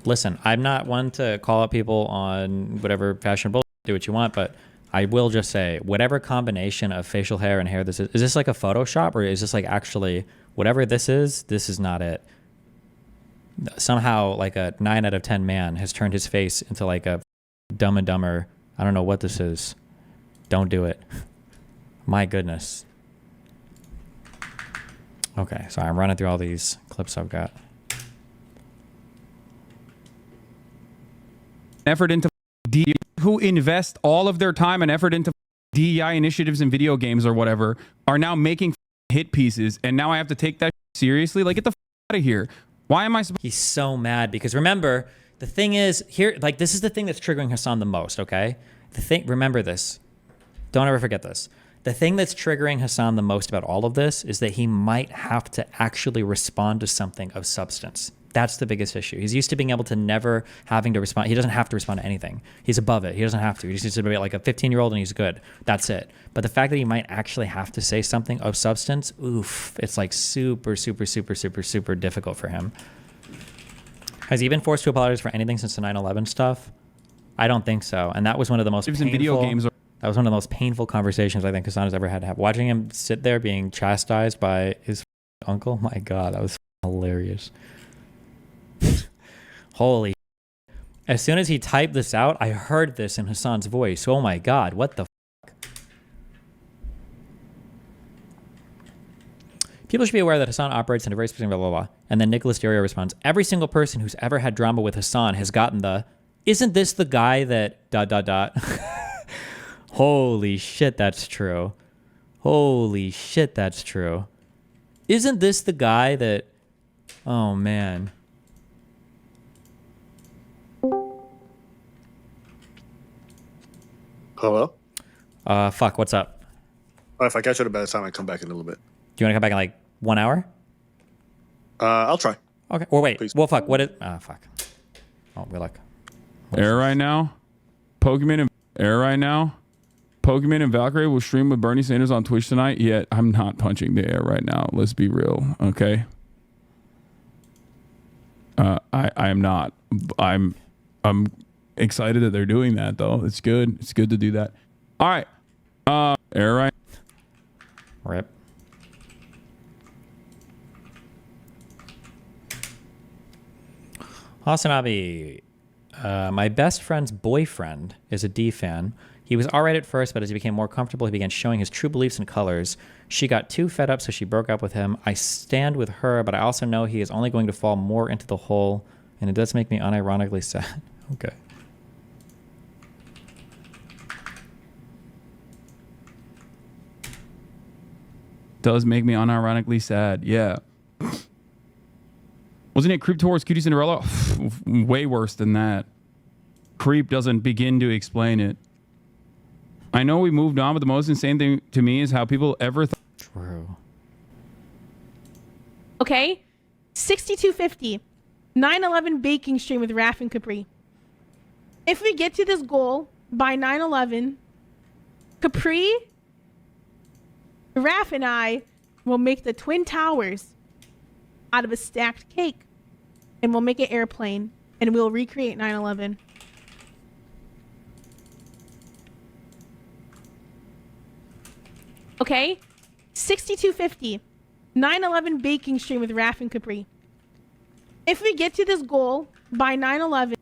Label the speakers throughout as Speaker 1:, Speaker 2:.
Speaker 1: listen, I'm not one to call out people on whatever fashionable, do what you want, but I will just say, whatever combination of facial hair and hair this is this like a Photoshop or is this like actually, whatever this is not it. Somehow like a 9 out of 10 man has turned his face into like a Dumb and Dumber. I don't know what this is. Don't do it. My goodness. Okay, so I'm running through all these clips I've got.
Speaker 2: Effort into who invest all of their time and effort into DEI initiatives in video games or whatever are now making hit pieces, and now I have to take that seriously. Like, get the out of here. Why am I supposed?
Speaker 1: He's so mad because remember, the thing is here, like this is the thing that's triggering Hassan the most. Okay, remember this. Don't ever forget this. The thing that's triggering Hassan the most about all of this is that he might have to actually respond to something of substance. That's the biggest issue. He's used to being able to never having to respond. He doesn't have to respond to anything. He's above it. He doesn't have to. He just needs to be like a 15-year-old and he's good. That's it. But the fact that he might actually have to say something of substance, oof, it's like super, super, super, super, super difficult for him. Has he been forced to apologize for anything since the 9/11 stuff? I don't think so. And that was one of the most painful,
Speaker 2: video games
Speaker 1: that was one of the most painful conversations I think Hassan has ever had to have. Watching him sit there being chastised by his uncle, my God, that was hilarious. Holy. As soon as he typed this out, I heard this in Hassan's voice. Oh my God, what the fuck? People should be aware that Hassan operates in a very specific blah, blah, blah. And then Nicholas Dario responds, every single person who's ever had drama with Hassan has gotten the, isn't this the guy that ... Holy shit, that's true. Holy shit, that's true. Isn't this the guy that... Oh, man.
Speaker 3: Hello?
Speaker 1: Fuck, what's up?
Speaker 3: Oh, if I catch it at a bad time, I come back in a little bit.
Speaker 1: Do you want to come back in like 1 hour?
Speaker 3: I'll try.
Speaker 1: Okay. Or wait.
Speaker 3: Please.
Speaker 1: Well, fuck. What is... Ah, fuck. Oh, good luck.
Speaker 2: Air right now. Pokemon and Air right now. Pokemon and Valkyrie will stream with Bernie Sanders on Twitch tonight. Yet I'm not punching the air right now. Let's be real, okay? I am not. I'm excited that they're doing that though. It's good. It's good to do that. All right. Air right.
Speaker 1: Rip. Hassan Abi, my best friend's boyfriend is a D fan. He was alright at first, but as he became more comfortable, he began showing his true beliefs and colors. She got too fed up, so she broke up with him. I stand with her, but I also know he is only going to fall more into the hole, and it does make me unironically sad. Okay.
Speaker 2: Does make me unironically sad. Yeah. Wasn't it Creep towards Cutie Cinderella? Way worse than that. Creep doesn't begin to explain it. I know we moved on, but the most insane thing to me is how people ever thought.
Speaker 1: True.
Speaker 4: Okay. 6250. 9/11 baking stream with Raph and Capri. If we get to this goal by 9/11, Capri, Raph, and I will make the Twin Towers out of a stacked cake. And we'll make an airplane. And we'll recreate 9/11. Okay? 6250. 9/11 baking stream with Raph and Capri. If we get to this goal by 9/11.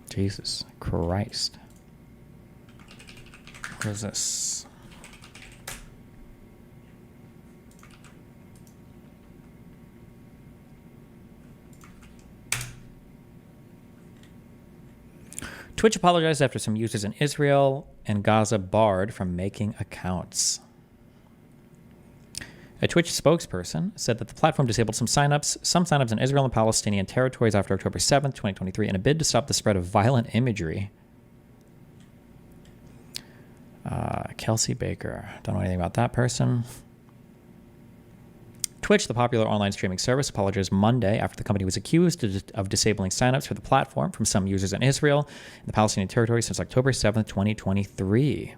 Speaker 1: Jesus Christ. What is this? Twitch apologized after some users in Israel and Gaza barred from making accounts. A Twitch spokesperson said that the platform disabled some signups in Israel and Palestinian territories after October 7th, 2023, in a bid to stop the spread of violent imagery. Kelsey Baker. Don't know anything about that person. Twitch, the popular online streaming service, apologized Monday after the company was accused of disabling signups for the platform from some users in Israel and the Palestinian territory since October 7th, 2023.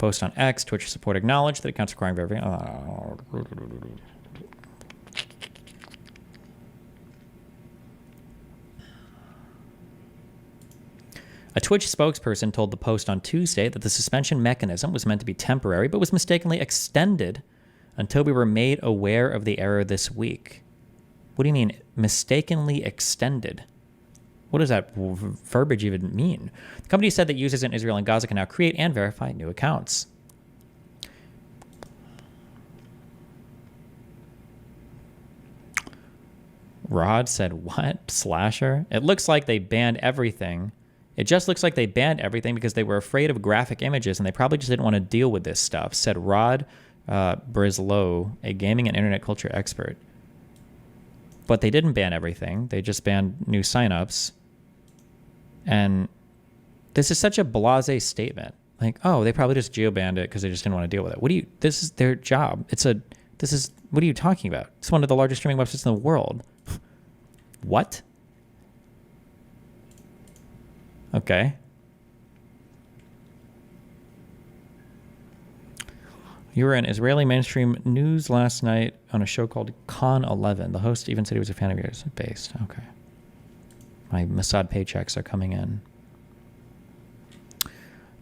Speaker 1: Post on X, Twitch support acknowledged that accounts requiring verification. A Twitch spokesperson told the Post on Tuesday that the suspension mechanism was meant to be temporary, but was mistakenly extended until we were made aware of the error this week. What do you mean, mistakenly extended? What does that verbiage even mean? The company said that users in Israel and Gaza can now create and verify new accounts. Rod said, what? Slasher? It looks like they banned everything. It just looks like they banned everything because they were afraid of graphic images and they probably just didn't want to deal with this stuff, said Rod Brislow, a gaming and internet culture expert. But they didn't ban everything. They just banned new signups. And this is such a blasé statement. Like, oh, they probably just geo-banned it because they just didn't want to deal with it. This is their job. What are you talking about? It's one of the largest streaming websites in the world. What? Okay. You were in Israeli mainstream news last night on a show called Con 11. The host even said he was a fan of yours. Based. Okay. My Mossad paychecks are coming in.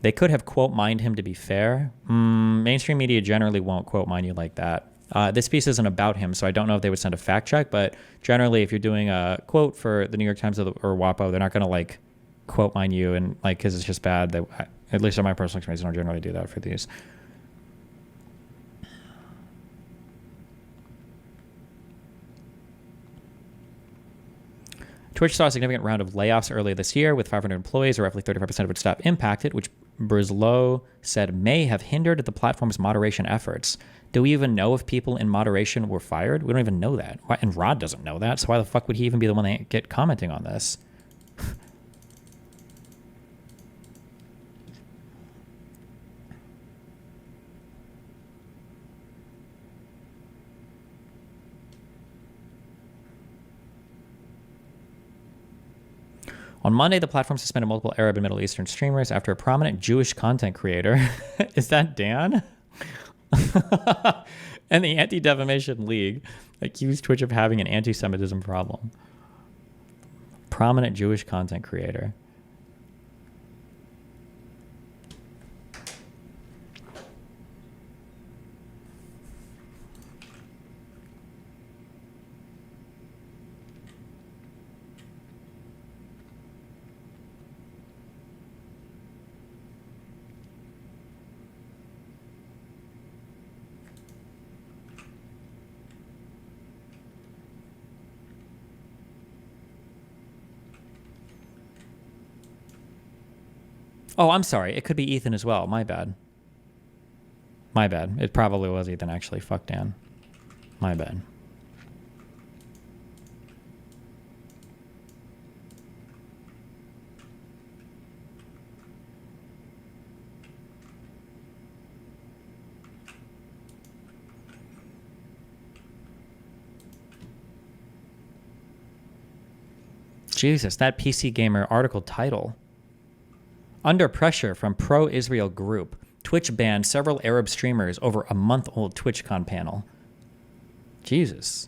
Speaker 1: They could have quote mined him to be fair. Mainstream media generally won't quote mine you like that. This piece isn't about him, so I don't know if they would send a fact check, but generally if you're doing a quote for the New York Times or WAPO, they're not going to like quote mine you and like because it's just bad. At least in my personal experience, I don't generally do that for these. Twitch saw a significant round of layoffs earlier this year, with 500 employees, or roughly 35% of its staff impacted, which Brislow said may have hindered the platform's moderation efforts. Do we even know if people in moderation were fired? We don't even know that. And Rod doesn't know that, so why the fuck would he even be the one that get commenting on this? On Monday, the platform suspended multiple Arab and Middle Eastern streamers after a prominent Jewish content creator, is that Dan? And the Anti-Defamation League accused Twitch of having an anti-Semitism problem. Prominent Jewish content creator. Oh, I'm sorry. It could be Ethan as well. My bad. My bad. It probably was Ethan, actually. Fuck Dan. My bad. Jesus, that PC Gamer article title. Under pressure from pro-Israel group, Twitch banned several Arab streamers over a month-old TwitchCon panel. Jesus.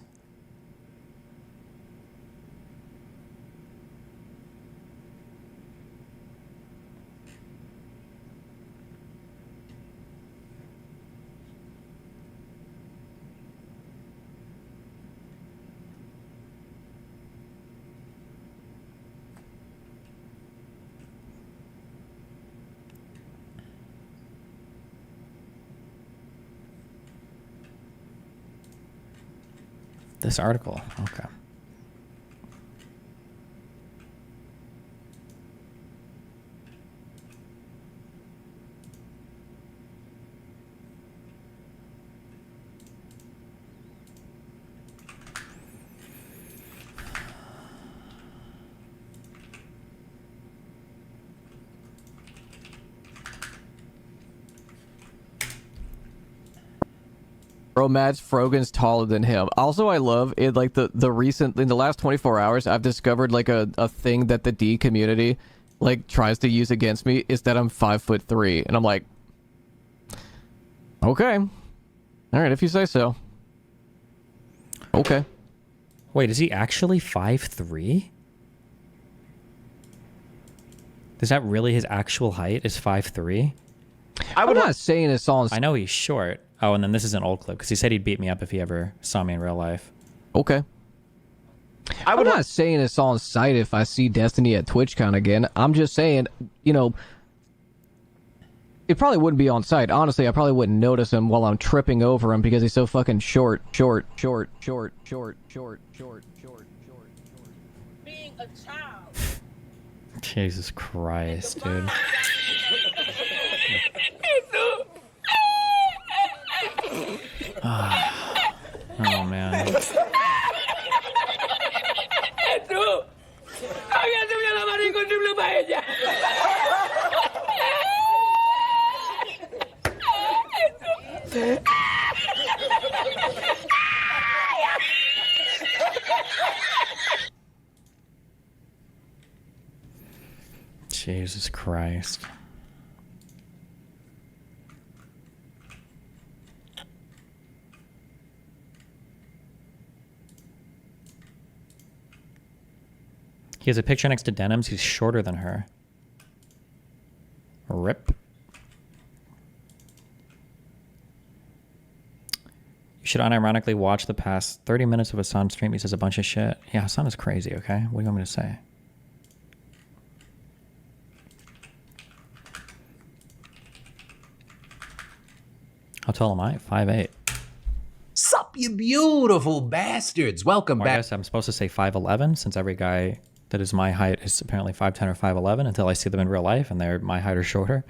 Speaker 1: This article, okay.
Speaker 5: Bro, Mads Frogan's taller than him. Also, I love it, like, the recent, in the last 24 hours, I've discovered, like, a thing that the D community, like, tries to use against me, is that I'm 5'3", and I'm like, Okay. All right, if you say so. Okay.
Speaker 1: Wait, is he actually 5'3"? Is that really his actual height? Is 5'3"?
Speaker 5: I'm not saying it's all.
Speaker 1: I know he's short. Oh, and then this is an old clip because he said he'd beat me up if he ever saw me in real life.
Speaker 5: Okay. I'm not saying it's on site if I see Destiny at TwitchCon again. I'm just saying, you know, it probably wouldn't be on site. Honestly, I probably wouldn't notice him while I'm tripping over him because he's so fucking short.
Speaker 4: Being a child.
Speaker 1: Jesus Christ, dude. Oh, man. Jesus Christ. He has a picture next to Denim's. He's shorter than her. Rip. You should unironically watch the past 30 minutes of Hassan's stream. He says a bunch of shit. Yeah, Hassan is crazy, okay? What do you want me to say? How tall am I? 5'8".
Speaker 6: Sup, you beautiful bastards. Welcome
Speaker 1: Well, I
Speaker 6: back.
Speaker 1: guess I'm supposed to say 5'11", since every guy that is my height is apparently 5'10" or 5'11", until I see them in real life and they're my height or shorter.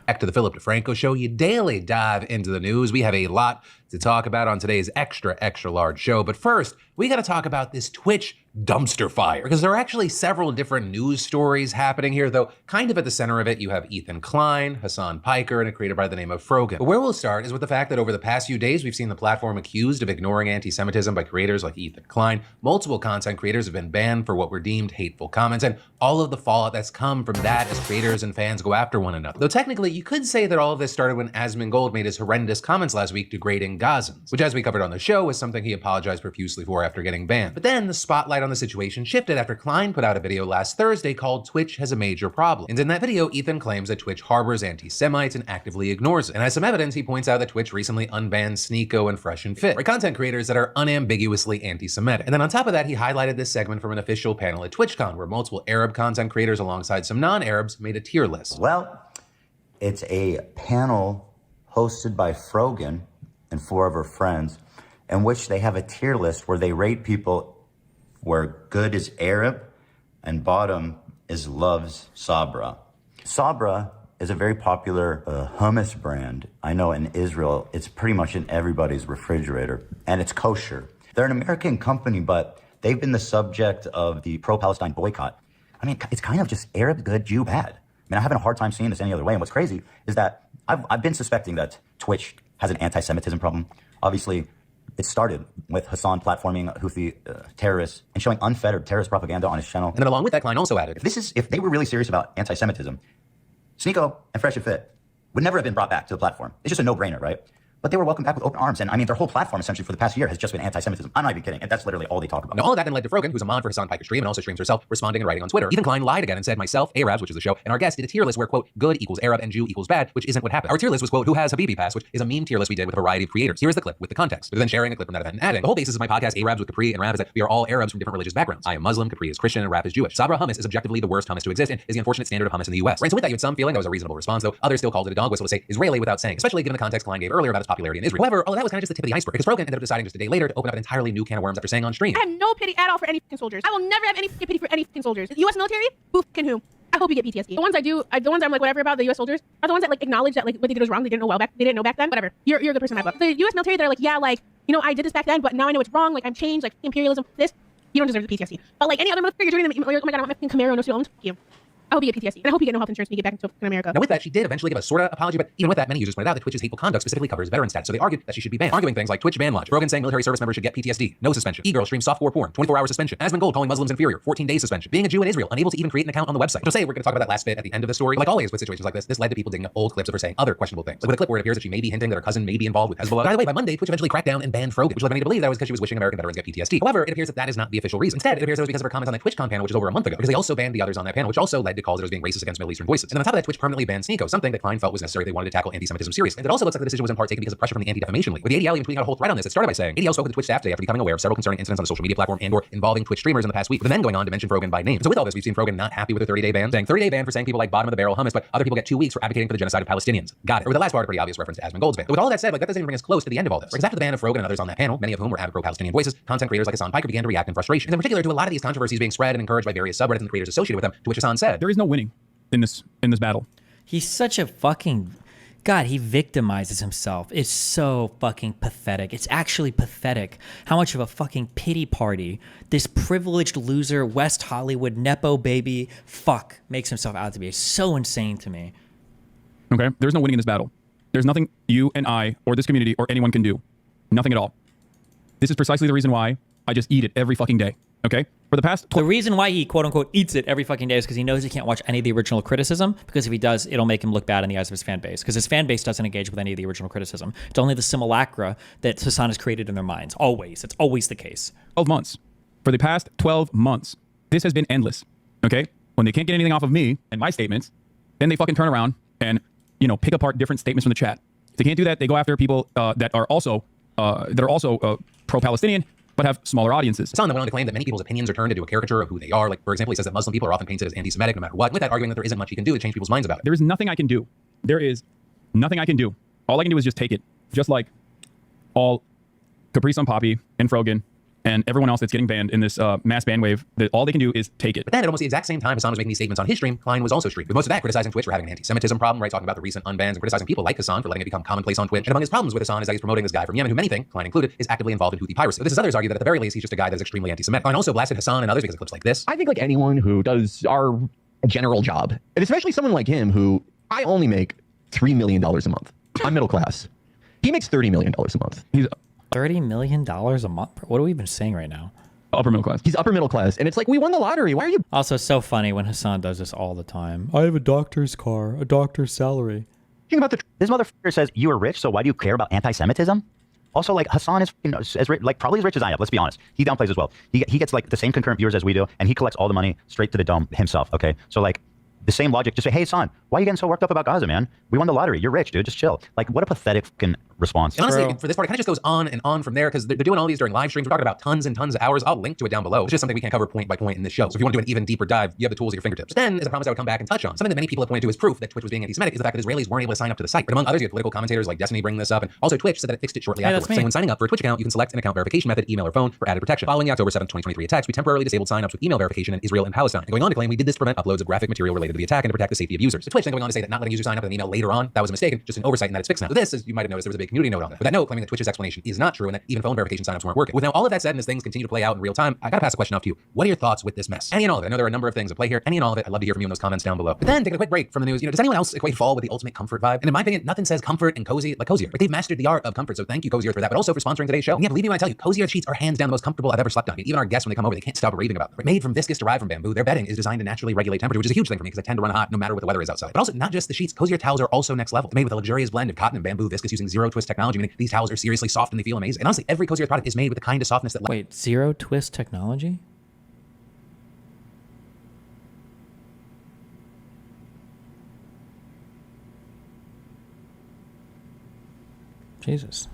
Speaker 6: Back to the Philip DeFranco Show. You daily dive into the news. We have a lot to talk about on today's extra large show. But first, we got to talk about this Twitch dumpster fire, because there are actually several different news stories happening here, though kind of at the center of it, you have Ethan Klein, Hassan Piker, and a creator by the name of Frogan. But where we'll start is with the fact that over the past few days, we've seen the platform accused of ignoring anti-Semitism by creators like Ethan Klein. Multiple content creators have been banned for what were deemed hateful comments, and all of the fallout that's come from that as creators and fans go after one another. Though technically, you could say that all of this started when Asmongold made his horrendous comments last week degrading Gazans, which, as we covered on the show, was something he apologized profusely for after getting banned. But then the spotlight on the situation shifted after Klein put out a video last Thursday called Twitch Has a Major Problem. And in that video, Ethan claims that Twitch harbors anti-Semites and actively ignores it. And as some evidence, he points out that Twitch recently unbanned Sneeko and Fresh and Fit, or content creators that are unambiguously anti-Semitic. And then on top of that, he highlighted this segment from an official panel at TwitchCon, where multiple Arab content creators alongside some non-Arabs made a tier list.
Speaker 7: Well, it's a panel hosted by Frogan and 4 of her friends, in which they have a tier list where they rate people where good is Arab and bottom is loves Sabra. Sabra is a very popular hummus brand. I know in Israel, it's pretty much in everybody's refrigerator, and it's kosher. They're an American company, but they've been the subject of the pro-Palestine boycott. I mean, it's kind of just Arab good, Jew bad. I mean, I'm having a hard time seeing this any other way. And what's crazy is that I've been suspecting that Twitch has an anti-Semitism problem. Obviously, it started with Hassan platforming Houthi terrorists and showing unfettered terrorist propaganda on his channel.
Speaker 6: And then along with that, Klein also added,
Speaker 7: If they were really serious about anti-Semitism, Sneeko and Fresh and Fit would never have been brought back to the platform. It's just a no-brainer, right? But they were welcomed back with open arms. And I mean, their whole platform essentially for the past year has just been anti-Semitism. I'm not even kidding. And that's literally all they talk about.
Speaker 6: Now, all of that then led to Frogan, who's a mod for Hassan Piker's stream and also streams herself, responding and writing on Twitter. Ethan Klein lied again and said, myself, Arabs, which is the show, and our guest did a tier list where, quote, good equals Arab and Jew equals bad, which isn't what happened. Our tier list was, quote, who has Habibi Pass, which is a meme tier list we did with a variety of creators. Here is the clip with the context. But then sharing a clip from that event and adding, the whole basis of my podcast, Arabs with Capri and Rap, is that we are all Arabs from different religious backgrounds. I am Muslim, Capri is Christian, and Rap is Jewish. Sabra hummus is objectively the worst hummus to exist and is the unfortunate standard of hummus in the US. Right, so with that, you had some feeling that was a reasonable response, though others still called it a dog whistle to say Israeli without saying, especially given the context Klein gave earlier about its popularity in Israel. However, all of that was kind of just the tip of the iceberg, because Frogan ended up deciding just a day later to open up an entirely new can of worms after saying on stream,
Speaker 4: I have no pity at all for any fucking soldiers. I will never have any fucking pity for any fucking soldiers. The U.S. military, who fucking who? I hope you get PTSD. The ones the ones I'm like whatever about the U.S. soldiers are the ones that like acknowledge that like what they did was wrong. They didn't know back then. Whatever. You're a good person in my book. The U.S. military, they're like, yeah, like, you know, I did this back then, but now I know it's wrong. Like I'm changed. Like imperialism. This, you don't deserve the PTSD. But like any other military, you're doing them. Oh my god, I want my fucking Camaro, no student loans. Fuck you. I hope you get PTSD. And I hope you get no health insurance when you get back into America.
Speaker 6: Now, with that, she did eventually give a sort of apology, but even with that, many users pointed out that Twitch's hateful conduct specifically covers veteran status, so they argued that she should be banned, arguing things like Twitch ban logic, Rogan saying military service members should get PTSD, no suspension, e-girl streams softcore porn, 24-hour suspension, Asmongold calling Muslims inferior, 14-day suspension, being a Jew in Israel, unable to even create an account on the website. Which I'll say, we're going to talk about that last bit at the end of the story. Like always with situations like this led to people digging up old clips of her saying other questionable things. Like with a clip where it appears that she may be hinting that her cousin may be involved with Hezbollah. By the way, by Monday, Twitch eventually cracked down and banned Frogan, which led many to believe that was because she was wishing American veterans get PTSD. However, it appears that that is not the official reason. Instead, it appears that it was because of her comments on the TwitchCon panel, which was over a month ago, because they also banned the others on that panel, which also led to calls that it was being racist against Middle Eastern voices. And then on top of that, Twitch permanently banned Sneeko, something that Klein felt was necessary. They wanted to tackle anti-Semitism seriously. And it also looks like the decision was in part taken because of pressure from the Anti-Defamation League. With the ADL even tweeting out a whole thread on this, it started by saying, ADL spoke with the Twitch staff today after becoming aware of several concerning incidents on the social media platform and/or involving Twitch streamers in the past week, with then going on to mention Frogan by name. So with all this, we've seen Frogan not happy with the 30-day ban, saying 30-day ban for saying people like bottom of the barrel hummus, but other people get 2 weeks for advocating for the genocide of Palestinians. Got it. Or with the last part, a pretty obvious reference to Asmongold's ban. But with all of that said, like that doesn't even bring us close to the end of all this. Because after the ban of Frogan and others on that panel, many of whom were avid pro-Palestinian voices, content creators like Hassan began to react in frustration. And in particular to a lot of these controversies being spread and encouraged by various subreddits and the creators associated with them, to which Hassan said,
Speaker 2: There is no winning in this battle.
Speaker 1: He's such a fucking God, he victimizes himself. It's so fucking pathetic. It's actually pathetic how much of a fucking pity party this privileged loser West Hollywood Nepo baby fuck makes himself out to be. It's so insane to me.
Speaker 2: Okay? There's no winning in this battle. There's nothing you and I or this community or anyone can do. Nothing at all. This is precisely the reason why I just eat it every fucking day. Okay? For the past...
Speaker 1: The reason why he quote unquote eats it every fucking day is because he knows he can't watch any of the original criticism, because if he does, it'll make him look bad in the eyes of his fan base, because his fan base doesn't engage with any of the original criticism. It's only the simulacra that Hasan has created in their minds. Always. It's always the case.
Speaker 2: 12 months. For the past 12 months. This has been endless. Okay? When they can't get anything off of me and my statements, then they fucking turn around and, you know, pick apart different statements from the chat. If they can't do that, they go after people that are also pro-Palestinian, but have smaller audiences.
Speaker 6: Hassan then went on to claim that many people's opinions are turned into a caricature of who they are. Like, for example, he says that Muslim people are often painted as anti-Semitic no matter what, with that arguing that there isn't much he can do to change people's minds about it.
Speaker 2: There is nothing I can do. There is nothing I can do. All I can do is just take it. Just like all Capri Sun Poppy and Frogan and everyone else that's getting banned in this mass ban wave, that all they can do is take it.
Speaker 6: But then at almost the exact same time Hassan was making these statements on his stream, Klein was also streaming. With most of that criticizing Twitch for having an anti-Semitism problem, right? Talking about the recent unbans and criticizing people like Hassan for letting it become commonplace on Twitch. And among his problems with Hassan is that he's promoting this guy from Yemen who many think, Klein included, is actively involved in Houthi piracy. But this is others argue that at the very least, he's just a guy that is extremely anti-Semitic. Klein also blasted Hassan and others because of clips like this.
Speaker 8: I think like anyone who does our general job, and especially someone like him who I only make $3 million a month. I'm middle class. He makes $30 million a month.
Speaker 2: He's
Speaker 1: $30 million a month? What are we even saying right now?
Speaker 2: upper middle class.
Speaker 8: He's upper middle class. And it's like, we won the lottery. Why are you?
Speaker 1: Also, so funny when Hasan does this all the time. I have a doctor's car, a doctor's salary.
Speaker 8: About the
Speaker 7: This motherfucker says you are rich, so why do you care about anti-Semitism? Also, like, Hasan is, you know, like probably as rich as I am. Let's be honest. He downplays as well. He gets like the same concurrent viewers as we do, and he collects all the money straight to the dome himself. Okay, so like the same logic. Just say, hey, Hasan, why are you getting so worked up about Gaza, man? We won the lottery. You're rich, dude. Just chill. Like, what a pathetic fucking response.
Speaker 6: And honestly, for this part, it kind of just goes on and on from there, because they're doing all these during live streams. We're talking about tons and tons of hours. I'll link to it down below. It's just something we can't cover point by point in this show. So if you want to do an even deeper dive, you have the tools at your fingertips. But then, as I promised I would come back and touch on, something that many people have pointed to as proof that Twitch was being anti-Semitic is the fact that Israelis weren't able to sign up to the site. But among others, you have political commentators like Destiny bringing this up, and also Twitch said that it fixed it shortly afterwards. Saying when signing up for a Twitch account, you can select an account verification method, email or phone, for added protection. Following the October 7th, 2023 attacks, we temporarily disabled signups with email verification in Israel and Palestine. And going on to claim we did this to prevent uploads of graphic material related to the attack and to protect the safety of users. So Twitch then going on to say that not letting users sign up with an email later on, that was a mistake, just an oversight, and that it's fixed now. So this, as you might have noticed, there was a big community note on that. With that note claiming that Twitch's explanation is not true and that even phone verification signups weren't working. With now all of that said and as things continue to play out in real time, I gotta pass the question off to you. What are your thoughts with this mess? Any and all of it. I know there are a number of things at play here. Any and all of it. I'd love to hear from you in those comments down below. But then taking a quick break from the news, does anyone else equate fall with the ultimate comfort vibe? And in my opinion, nothing says comfort and cozy like Cozy Earth. Like, they've mastered the art of comfort. So thank you, Cozy Earth, for that, but also for sponsoring today's show. And yeah, believe me when I tell you, Cozy Earth sheets are hands down the most comfortable I've ever slept on. Even our guests, when they come over, they can't stop raving about them. Made from viscous derived from bamboo, their bedding is designed to naturally regulate temperature, which is a huge thing for me because I tend to run hot no matter what the weather is outside. But also, not just the sheets, Cozy Earth towels are also next level. They're made with a luxurious blend of cotton and bamboo viscous using zero twist technology, meaning these towels are seriously soft and they feel amazing. And honestly, every Cozy Earth product is made with the kind of softness that...
Speaker 1: Wait, zero twist technology? Jesus.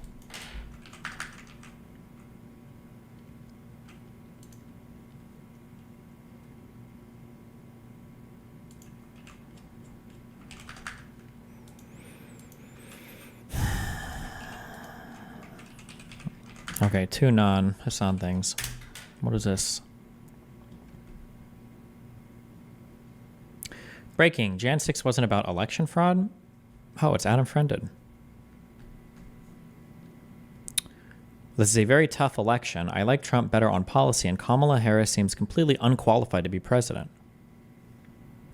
Speaker 1: Okay, two non-Hasan things. What is this? Breaking. Jan 6 wasn't about election fraud? Oh, it's Adam Friended. This is a very tough election. I like Trump better on policy, and Kamala Harris seems completely unqualified to be president.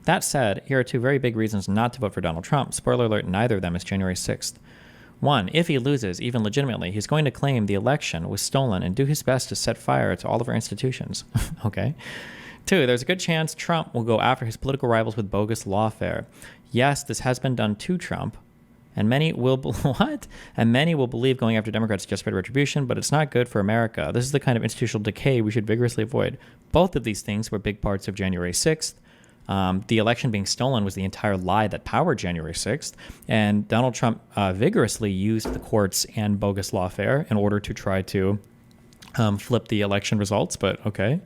Speaker 1: That said, here are two very big reasons not to vote for Donald Trump. Spoiler alert, neither of them is January 6th. One, if he loses, even legitimately, he's going to claim the election was stolen and do his best to set fire to all of our institutions. Okay. Two, there's a good chance Trump will go after his political rivals with bogus lawfare. Yes, this has been done to Trump, and many will And many will believe going after Democrats is justified retribution, but it's not good for America. This is the kind of institutional decay we should vigorously avoid. Both of these things were big parts of January 6th. The election being stolen was the entire lie that powered January 6th, and Donald Trump vigorously used the courts and bogus lawfare in order to try to flip the election results, but okay.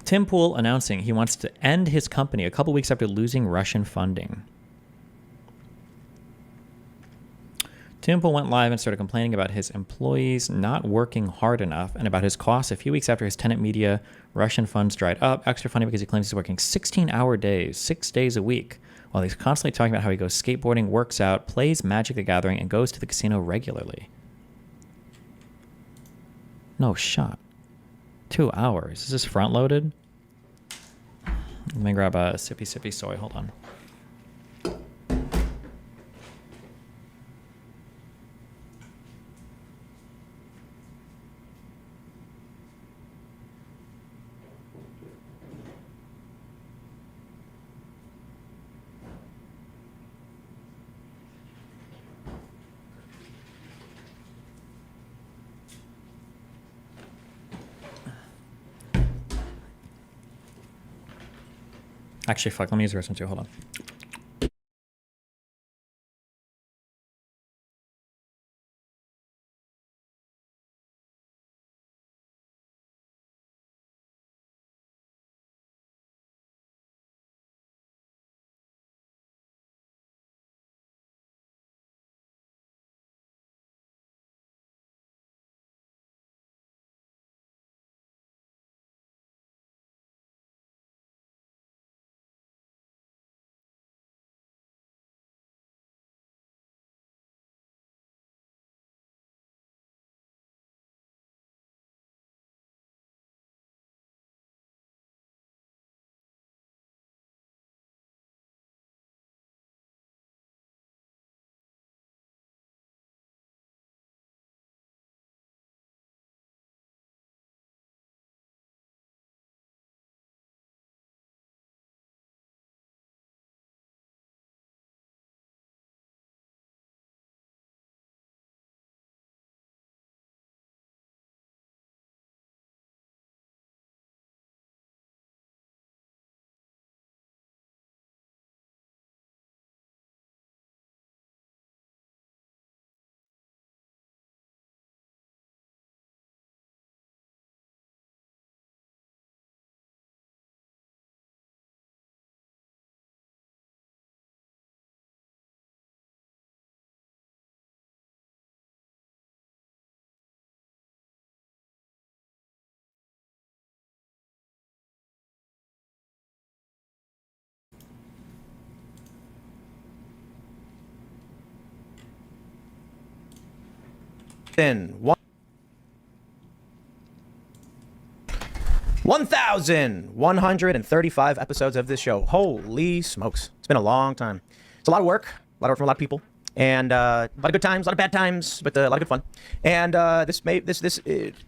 Speaker 1: Tim Pool announcing he wants to end his company a couple weeks after losing Russian funding. Tim Pool went live and started complaining about his employees not working hard enough and about his costs a few weeks after his tenant media Russian funds dried up. Extra funny because he claims he's working 16-hour days, 6 days a week, while he's constantly talking about how he goes skateboarding, works out, plays Magic the Gathering, and goes to the casino regularly. No shot. 2 hours. Is this front loaded? Let me grab a sippy soy. Hold on. Actually, fuck, let me use the restroom too. Hold on.
Speaker 9: Then 1,135 episodes of this show. Holy smokes. It's been a long time. It's a lot of work from a lot of people. And a lot of good times, a lot of bad times, but a lot of good fun. And this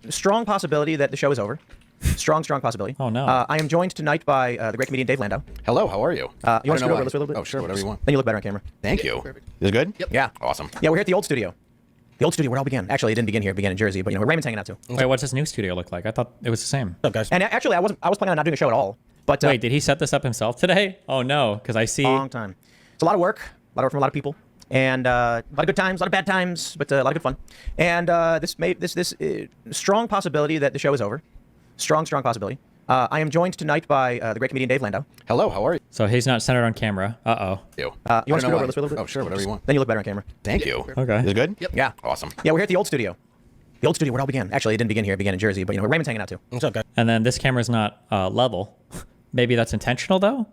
Speaker 9: strong possibility that the show is over. Strong possibility.
Speaker 1: Oh, no.
Speaker 9: I am joined tonight by the great comedian Dave Landau.
Speaker 10: Hello, how are you?
Speaker 9: You want to scoot over a little bit?
Speaker 10: Oh, sure, whatever you want.
Speaker 9: Then you look better on camera.
Speaker 10: Thank you. Perfect. Is it good?
Speaker 9: Yep. Yeah.
Speaker 10: Awesome.
Speaker 9: Yeah, we're here at the old studio. The old studio where it all began. Actually, it didn't begin here. It began in Jersey, but Raymond's hanging out too.
Speaker 1: Wait, what's this new studio look like? I thought it was the same.
Speaker 9: What's up, guys? And actually, I was planning on not doing a show at all. But
Speaker 1: wait, did he set this up himself today? Oh no, because I see.
Speaker 9: Long time. It's a lot of work from a lot of people. And a lot of good times, a lot of bad times, but a lot of good fun. And this strong possibility that the show is over. Strong possibility. I am joined tonight by the great comedian Dave Landau.
Speaker 10: Hello, how are you?
Speaker 1: So he's not centered on camera. Uh-oh.
Speaker 9: You want to scoot over a little bit?
Speaker 10: Oh, sure, whatever you want.
Speaker 9: Then you look better on camera.
Speaker 10: Thank you.
Speaker 1: Okay.
Speaker 10: Is it good?
Speaker 9: Yep. Yeah.
Speaker 10: Awesome.
Speaker 9: Yeah, we're here at the old studio. The old studio where it all began. Actually, it didn't begin here. It began in Jersey, but you know, Raymond's hanging out too.
Speaker 10: It's okay.
Speaker 1: And then this camera's not level. Maybe that's intentional though.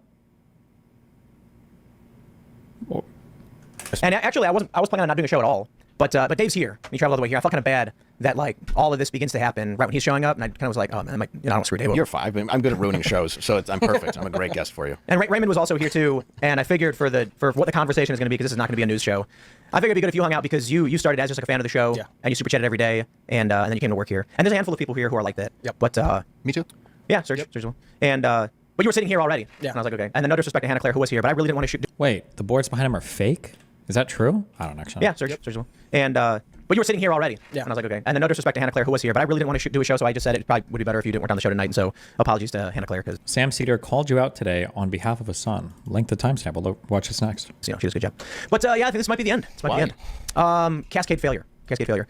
Speaker 9: And actually, I was planning on not doing a show at all. But Dave's here. He traveled all the way here. I felt kind of bad that like all of this begins to happen right when he's showing up, and I kind of was like, oh man, I don't screw Dave over.
Speaker 10: You're fine. I'm good at ruining shows, so I'm perfect. I'm a great guest for you.
Speaker 9: And Raymond was also here too, and I figured for what the conversation is going to be, because this is not going to be a news show, I figured it'd be good if you hung out, because you started as just like a fan of the show,
Speaker 10: Yeah.
Speaker 9: and you super chatted every day, and then you came to work here. And there's a handful of people here who are like that.
Speaker 10: Yep.
Speaker 9: But
Speaker 10: Me too.
Speaker 9: yeah, Serge, Serge. And but you were sitting here already.
Speaker 10: Yeah.
Speaker 9: And I was like, okay. And then no disrespect to Hannah Claire, who was here, but I really didn't want to shoot.
Speaker 1: Wait, the boards behind him are fake? Is that true? I don't actually know.
Speaker 9: Yeah, Serge, Serge. And but you were sitting here already.
Speaker 10: Yeah.
Speaker 9: And I was like, okay. And then no disrespect to Hannah Claire, who was here, but I really didn't want to do a show, so I just said it probably would be better if you didn't work on the show tonight. And so apologies to Hannah Claire, because
Speaker 1: Sam Cedar called you out today on behalf of Hassan. Link the timestamp. We'll watch this next.
Speaker 9: you know, she does a good job. But yeah, I think this might be the end. This might be the end. Cascade failure. Cascade failure.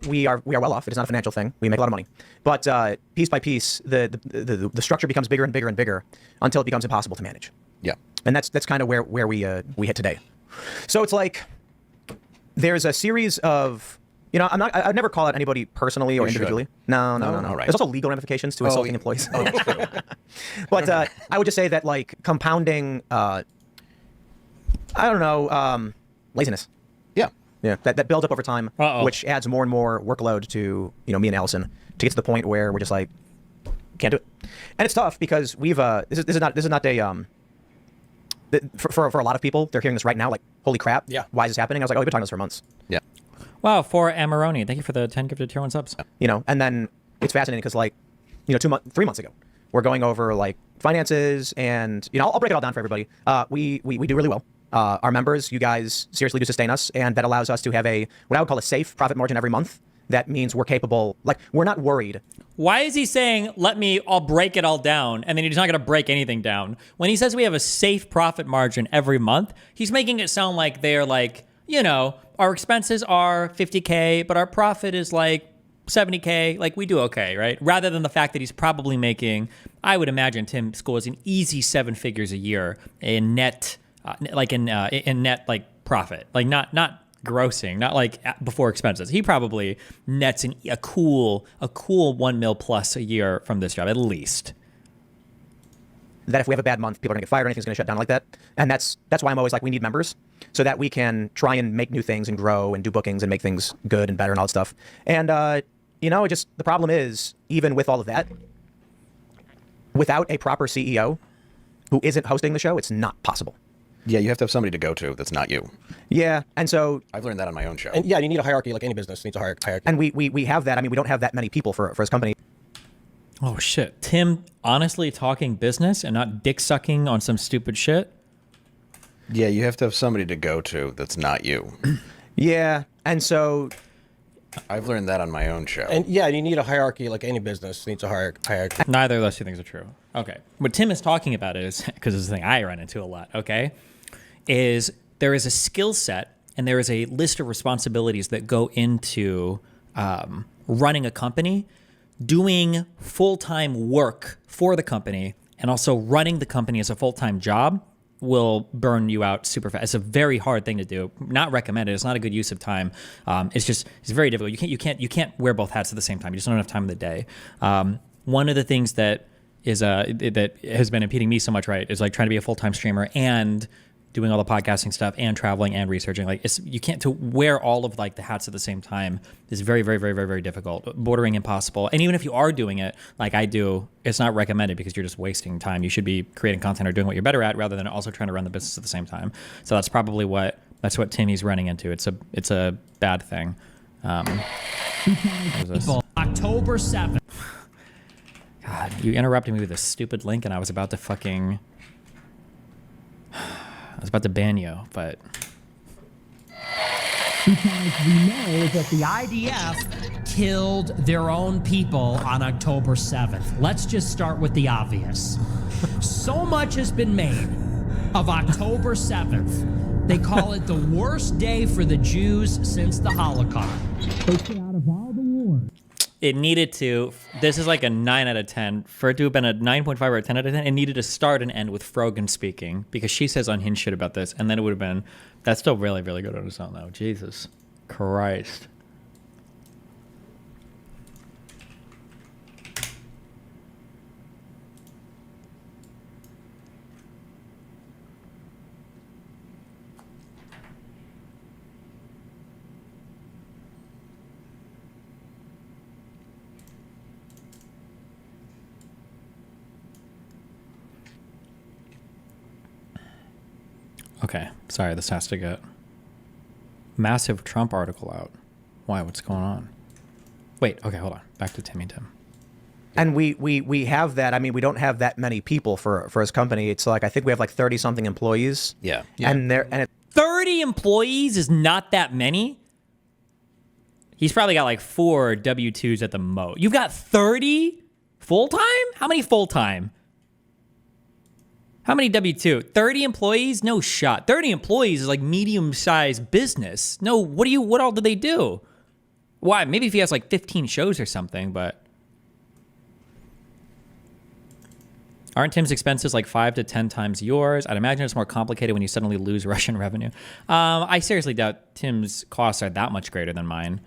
Speaker 9: We are well off. It is not a financial thing. We make a lot of money. But piece by piece, the structure becomes bigger and bigger and bigger until it becomes impossible to manage.
Speaker 10: Yeah.
Speaker 9: And that's kind of where we hit today. So it's like there's a series of, you know, I'd never call out anybody personally or
Speaker 10: You should.
Speaker 9: individually. No.
Speaker 10: All right.
Speaker 9: There's also legal ramifications to insulting employees.
Speaker 10: Oh, that's true.
Speaker 9: But I would just say that like compounding, I don't know, laziness.
Speaker 10: Yeah.
Speaker 9: Yeah, that builds up over time,
Speaker 1: Uh-oh.
Speaker 9: which adds more and more workload to, you know, me and Allison, to get to the point where we're just like, can't do it. And it's tough because we've this is not a for a lot of people, they're hearing this right now, like, holy crap,
Speaker 10: Yeah.
Speaker 9: why is this happening? I was like, oh, we've been talking about this for months.
Speaker 10: Yeah.
Speaker 1: Wow, for Amaroni. Thank you for the 10 gifted tier 1 subs.
Speaker 9: You know, and then it's fascinating because, like, you know, 3 months ago, we're going over like finances, and you know, I'll break it all down for everybody. We do really well. Our members, you guys seriously do sustain us, and that allows us to have what I would call a safe profit margin every month. That means we're capable, like, we're not worried.
Speaker 1: Why is he saying, I'll break it all down, and then he's not going to break anything down? When he says we have a safe profit margin every month, he's making it sound like they're like, you know, our expenses are 50K, but our profit is like 70K, like we do okay, right? Rather than the fact that he's probably making, I would imagine Tim scores an easy 7 figures a year in net, in net like profit, like not grossing, not like before expenses. He probably nets a cool 1 mil plus a year from this job, at least.
Speaker 9: That if we have a bad month, people are gonna get fired, or anything's gonna shut down like that. And that's why I'm always like, we need members so that we can try and make new things and grow and do bookings and make things good and better and all that stuff. And you know, the problem is, even with all of that, without a proper CEO who isn't hosting the show, it's not possible.
Speaker 10: Yeah, you have to have somebody to go to that's not you.
Speaker 9: Yeah, and so
Speaker 10: I've learned that on my own show.
Speaker 11: And yeah, you need a hierarchy, like any business needs a hierarchy.
Speaker 9: and we have that. I mean, we don't have that many people for his company.
Speaker 1: Oh shit. Tim honestly talking business and not dick sucking on some stupid shit.
Speaker 10: Yeah, you have to have somebody to go to that's not you.
Speaker 9: Yeah, and so
Speaker 10: I've learned that on my own show.
Speaker 11: And yeah, you need a hierarchy, like any business needs a hierarchy.
Speaker 1: Neither of those two things are true. Okay. What Tim is talking about is, because this is the thing I run into a lot, okay, is there is a skill set and there is a list of responsibilities that go into running a company, doing full-time work for the company, and also running the company as a full-time job will burn you out super fast. It's a very hard thing to do. Not recommended. It's not a good use of time. It's very difficult. You can't wear both hats at the same time. You just don't have enough time in the day. One of the things that has been impeding me so much, right, is like trying to be a full-time streamer and doing all the podcasting stuff and traveling and researching. Like, you can't, to wear all of like the hats at the same time is very, very, very, very, very difficult, bordering impossible. And even if you are doing it like I do, it's not recommended because you're just wasting time. You should be creating content or doing what you're better at rather than also trying to run the business at the same time. So that's probably what Timmy's running into. It's a bad thing. What is this?
Speaker 12: October 7th.
Speaker 1: God, you interrupted me with a stupid link and I was about to ban you, but...
Speaker 12: Because we know that the IDF killed their own people on October 7th. Let's just start with the obvious. So much has been made of October 7th. They call it the worst day for the Jews since the Holocaust. They say out of all the wars.
Speaker 1: It needed to, this is like a 9 out of 10. For it to have been a 9.5 or a 10 out of 10, it needed to start and end with Frogan speaking, because she says unhinged shit about this, and then it would have been, that's still really, really good on its own, though. Jesus Christ. Okay, sorry, this has to get massive Trump article out. Why? What's going on? Wait, okay, hold on. Back to Timmy Tim.
Speaker 9: And we have that. I mean, we don't have that many people for his company. It's like I think we have like 30 something employees.
Speaker 10: Yeah.
Speaker 9: And
Speaker 1: 30 employees is not that many. He's probably got like 4 W-2s at the most. You've got 30 full-time? How many full-time? How many W-2? 30 employees? No shot. 30 employees is like medium-sized business. No, what all do they do? Why? Maybe if he has like 15 shows or something, but aren't Tim's expenses like 5 to 10 times yours? I'd imagine it's more complicated when you suddenly lose Russian revenue. I seriously doubt Tim's costs are that much greater than mine.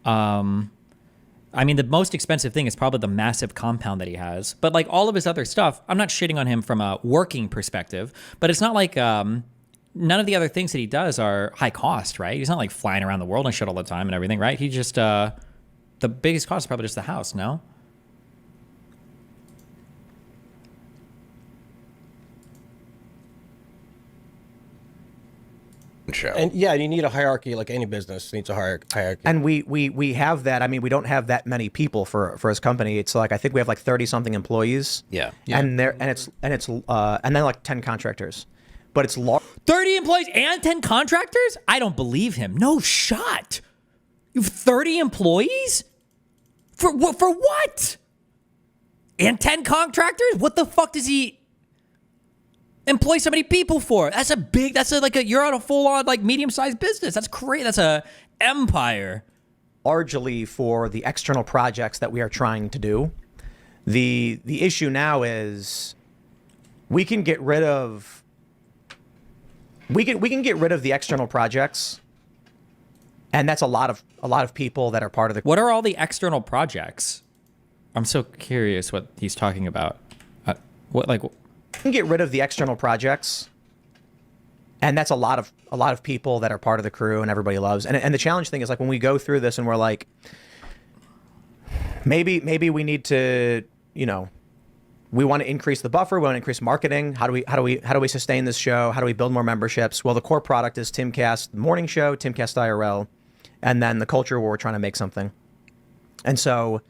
Speaker 1: I mean, the most expensive thing is probably the massive compound that he has. But like all of his other stuff, I'm not shitting on him from a working perspective, but it's not like none of the other things that he does are high cost, right? He's not like flying around the world and shit all the time and everything, right? He just, the biggest cost is probably just the house, no?
Speaker 10: Show.
Speaker 11: And yeah, you need a hierarchy like any business needs a hierarchy.
Speaker 9: And we have that. I mean, we don't have that many people for his company. It's like I think we have like 30 something employees.
Speaker 10: Yeah.
Speaker 9: And it's and then like 10 contractors. But it's
Speaker 1: 30 employees and 10 contractors? I don't believe him. No shot. You have 30 employees? For what? And 10 contractors? What the fuck does he employ so many people for? You're on a full-on like medium-sized business. That's great. That's a empire.
Speaker 9: Largely for the external projects that we are trying to do. The issue now is we can get rid of we can get rid of the external projects, and that's a lot of people that are part of the.
Speaker 1: What are all the external projects? I'm so curious what he's talking about. We
Speaker 9: can get rid of the external projects, and that's a lot of people that are part of the crew and everybody loves. And the challenge thing is like when we go through this and we're like, maybe we need to, we want to increase the buffer, we want to increase marketing. How do we sustain this show? How do we build more memberships? Well, the core product is Timcast morning show, Timcast IRL, and then the culture where we're trying to make something. And so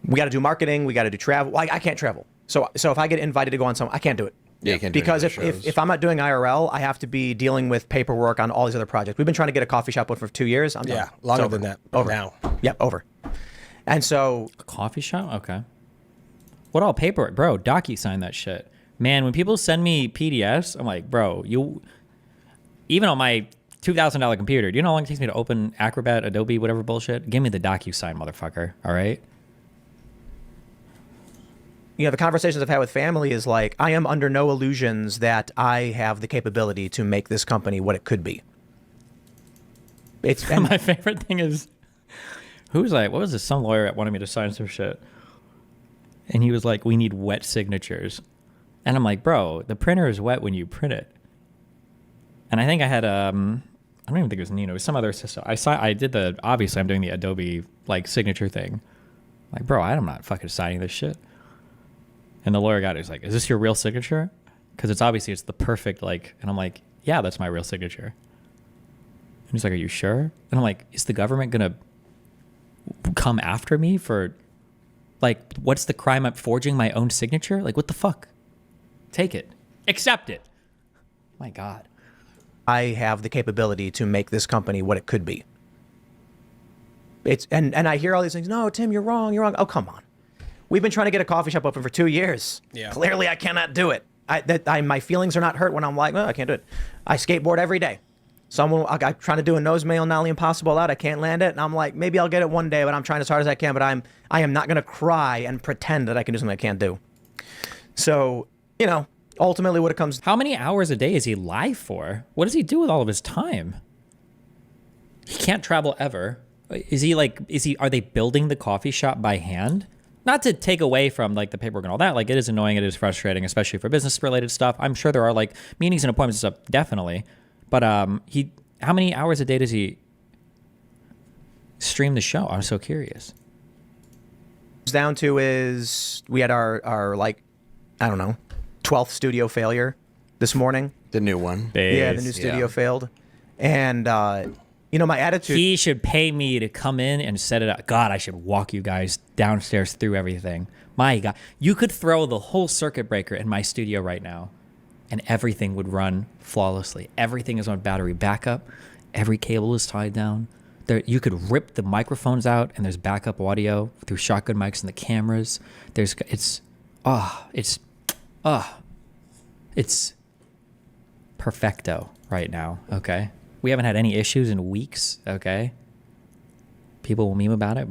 Speaker 9: we got to do marketing, we got to do travel. Well, I can't travel. So if I get invited to go on I can't do it.
Speaker 10: Yeah, you can't do
Speaker 9: because
Speaker 10: any
Speaker 9: if I'm not doing IRL, I have to be dealing with paperwork on all these other projects. We've been trying to get a coffee shop open for 2 years. I'm done.
Speaker 11: Yeah, longer than that.
Speaker 9: Over
Speaker 11: now.
Speaker 9: Yep, over. And so
Speaker 1: a coffee shop? Okay. What all paperwork? Bro, DocuSign that shit. Man, when people send me PDFs, I'm like, bro, even on my $2,000 computer, do you know how long it takes me to open Acrobat, Adobe, whatever bullshit? Give me the DocuSign, motherfucker. All right?
Speaker 9: The conversations I've had with family is like, I am under no illusions that I have the capability to make this company what it could be.
Speaker 1: My favorite thing is, what was this? Some lawyer that wanted me to sign some shit. And he was like, we need wet signatures. And I'm like, bro, the printer is wet when you print it. And I think I had, I don't even think it was Nino. It was some other system. Obviously I'm doing the Adobe like signature thing. Like, bro, I'm not fucking signing this shit. And the lawyer got it. He's like, is this your real signature? Because it's the perfect, like, and I'm like, yeah, that's my real signature. And he's like, are you sure? And I'm like, is the government going to come after me for, like, what's the crime? I'm forging my own signature? Like, what the fuck? Take it. Accept it. My God.
Speaker 9: I have the capability to make this company what it could be. And I hear all these things. No, Tim, you're wrong. You're wrong. Oh, come on. We've been trying to get a coffee shop open for 2 years.
Speaker 11: Yeah.
Speaker 9: Clearly, I cannot do it. My feelings are not hurt when I'm like, well, I can't do it. I skateboard every day. I'm trying to do a nose mail nollie impossible out. I can't land it. And I'm like, maybe I'll get it one day, but I'm trying as hard as I can. But I am not going to cry and pretend that I can do something I can't do. So, ultimately what it comes.
Speaker 1: How many hours a day is he live for? What does he do with all of his time? He can't travel ever. Are they building the coffee shop by hand? Not to take away from like the paperwork and all that. Like, it is annoying. It is frustrating, especially for business related stuff. I'm sure there are like meetings and appointments and stuff, definitely. But how many hours a day does he stream the show? I'm so curious.
Speaker 9: Down to is we had our like, I don't know, 12th studio failure this morning.
Speaker 10: The new one.
Speaker 9: Yeah, the new studio failed. And, you know, my attitude...
Speaker 1: He should pay me to come in and set it up. God, I should walk you guys downstairs through everything. My God. You could throw the whole circuit breaker in my studio right now, and everything would run flawlessly. Everything is on battery backup. Every cable is tied down. There, you could rip the microphones out, and there's backup audio through shotgun mics and the cameras. It's perfecto right now. Okay, we haven't had any issues in weeks. Okay, people will meme about it,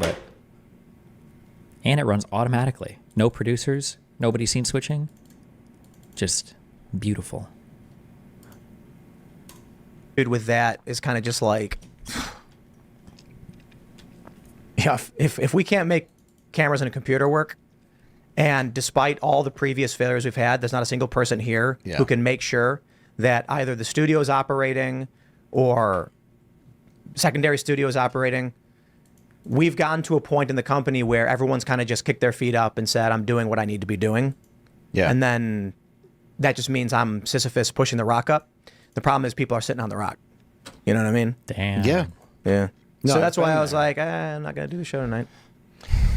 Speaker 1: and it runs automatically. No producers, nobody scene switching. Just beautiful.
Speaker 9: Dude, with that is kind of just like, yeah, if we can't make cameras and a computer work, and despite all the previous failures we've had, there's not a single person here who can make sure that either the studio is operating or secondary studio is operating. We've gotten to a point in the company where everyone's kind of just kicked their feet up and said, I'm doing what I need to be doing.
Speaker 10: Yeah.
Speaker 9: And then that just means I'm Sisyphus pushing the rock up. The problem is people are sitting on the rock. You know what I mean?
Speaker 1: Damn.
Speaker 10: Yeah.
Speaker 9: Yeah.
Speaker 10: No,
Speaker 9: So that's why
Speaker 10: I've
Speaker 9: I
Speaker 10: been
Speaker 9: was
Speaker 10: there.
Speaker 9: like, I'm not going to do the show tonight.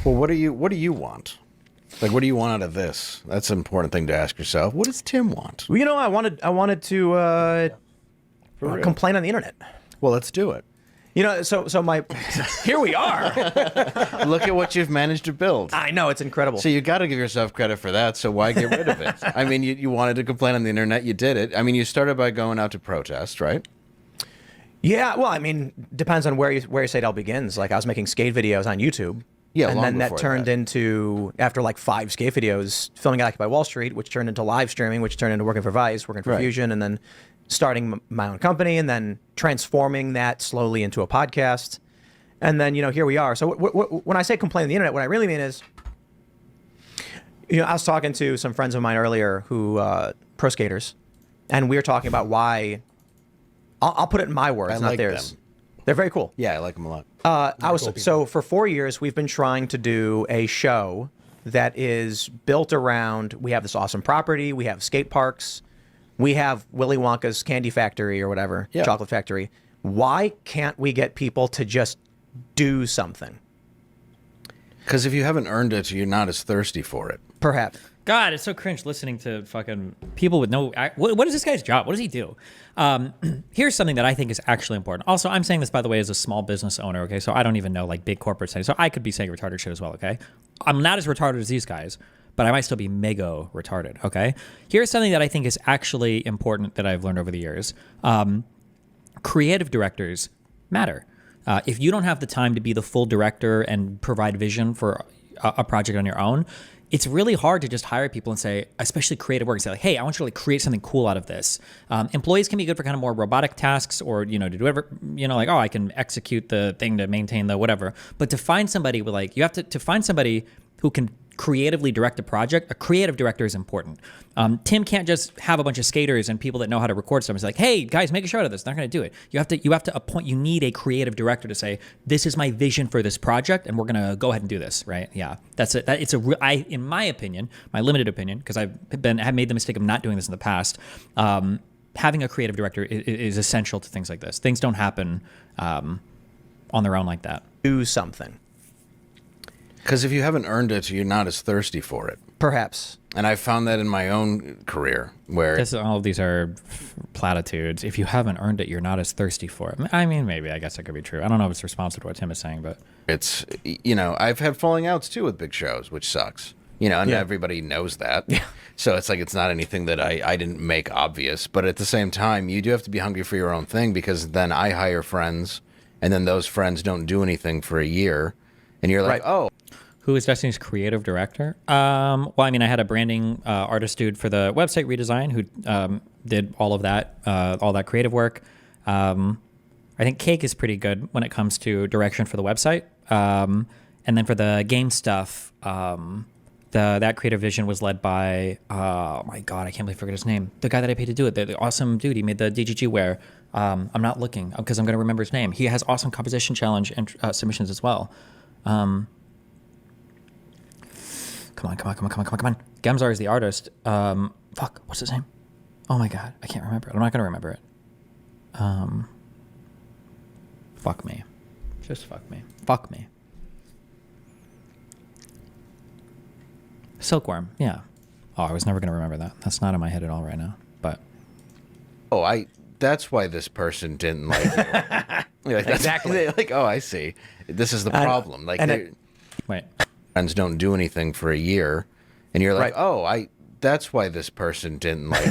Speaker 10: Well, what do you want? Like, what do you want out of this? That's an important thing to ask yourself. What does Tim want?
Speaker 9: Well, you know, I wanted to
Speaker 10: real.
Speaker 9: complain on the internet.
Speaker 10: Well, let's do it.
Speaker 9: You know, so my here we are.
Speaker 10: Look at what you've managed to build.
Speaker 9: I know, it's incredible.
Speaker 10: So you got to give yourself credit for that. So why get rid of it? I mean, you wanted to complain on the internet. You did it. I mean, you started by going out to protest, right?
Speaker 9: Yeah, well, I mean, depends on where you say it all begins. Like, I was making skate videos on YouTube.
Speaker 10: Yeah,
Speaker 9: and
Speaker 10: long
Speaker 9: then that
Speaker 10: before
Speaker 9: turned
Speaker 10: that.
Speaker 9: into, after like 5 skate videos, filming at Occupy Wall Street, which turned into live streaming, which turned into working for Vice, working for
Speaker 10: Right.
Speaker 9: Fusion, and then starting my own company, and then transforming that slowly into a podcast. And then, you know, here we are. So when I say complain on the internet, what I really mean is, you know, I was talking to some friends of mine earlier who, pro skaters, and we were talking about why, I'll put it in my words,
Speaker 10: I
Speaker 9: not
Speaker 10: like
Speaker 9: theirs.
Speaker 10: them.
Speaker 9: They're very cool.
Speaker 10: Yeah, I like them a lot.
Speaker 9: So for 4 years, we've been trying to do a show that is built around, we have this awesome property, we have skate parks, we have Willy Wonka's candy factory or whatever,
Speaker 10: Yeah.
Speaker 9: chocolate factory. Why can't we get people to just do something?
Speaker 10: Because if you haven't earned it, you're not as thirsty for it.
Speaker 9: Perhaps.
Speaker 1: God, it's so cringe listening to fucking people with no. What is this guy's job? What does he do? Here's something that I think is actually important. Also, I'm saying this, by the way, as a small business owner, okay? So I don't even know like big corporate things. So I could be saying retarded shit as well, okay? I'm not as retarded as these guys, but I might still be mega retarded, okay? Here's something that I think is actually important that I've learned over the years. Creative directors matter. If you don't have the time to be the full director and provide vision for a project on your own, it's really hard to just hire people and say, especially creative work, and say like, hey, I want you to like create something cool out of this. Employees can be good for kind of more robotic tasks, or, you know, to do whatever, you know, like, oh, I can execute the thing to maintain the whatever. But to find somebody with like, you have to find somebody who can creatively direct a project. A creative director is important. Tim can't just have a bunch of skaters and people that know how to record stuff. It's like, hey guys, make a show out of this. They're not going to do it. You have to appoint. You need a creative director to say, this is my vision for this project, and we're going to go ahead and do this. Right? Yeah, that's it. It's a real. In my opinion, my limited opinion, because have made the mistake of not doing this in the past. Having a creative director is essential to things like this. Things don't happen on their own like that.
Speaker 9: Do something.
Speaker 10: Because if you haven't earned it, you're not as thirsty for it.
Speaker 9: Perhaps.
Speaker 10: And I found that in my own career, where
Speaker 1: All of these are platitudes. If you haven't earned it, you're not as thirsty for it. I mean, maybe. I guess that could be true. I don't know if it's responsive to what Tim is saying, but
Speaker 10: it's, you know, I've had falling outs too with big shows, which sucks. You know, and everybody knows that. Yeah. So it's like, it's not anything that I didn't make obvious. But at the same time, you do have to be hungry for your own thing, because then I hire friends, and then those friends don't do anything for a year. And you're like, oh.
Speaker 1: Who is Destiny's creative director? Well, I mean, I had a branding artist dude for the website redesign who did all of that, all that creative work. I think Cake is pretty good when it comes to direction for the website. And then for the game stuff, that creative vision was led by, oh my God, I can't believe I forget his name. The guy that I paid to do it, the awesome dude. He made the DGG wear. I'm not looking because I'm going to remember his name. He has awesome composition challenge and submissions as well. Come on. Gemzar is the artist. Fuck, what's his name? Oh my God, I can't remember it. I'm not going to remember it. Fuck me. Just fuck me. Fuck me. Silkworm, yeah. Oh, I was never going to remember that. That's not in my head at all right now. But
Speaker 10: that's why this person didn't like you. Like,
Speaker 9: Exactly.
Speaker 10: Like, oh, I see. This is the problem. Like,
Speaker 1: wait.
Speaker 10: friends don't do anything for a year, and you're like,
Speaker 9: Right.
Speaker 10: oh, that's why this person didn't like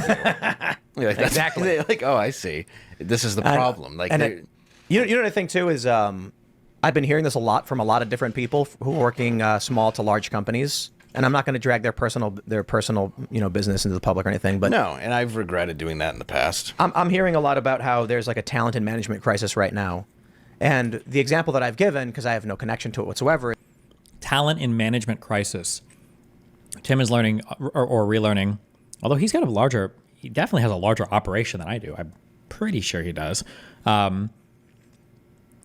Speaker 10: you. Like,
Speaker 9: Exactly.
Speaker 10: Like, oh, I see. This is the problem. Like,
Speaker 9: you know what I think too is I've been hearing this a lot from a lot of different people who are working small to large companies, and I'm not going to drag their personal business into the public or anything, but
Speaker 10: no, and I've regretted doing that in the past.
Speaker 9: I'm hearing a lot about how there's like a talent and management crisis right now, and the example that I've given, because I have no connection to it whatsoever.
Speaker 1: Talent in management crisis. Tim is learning or relearning, although he definitely has a larger operation than I do. I'm pretty sure he does.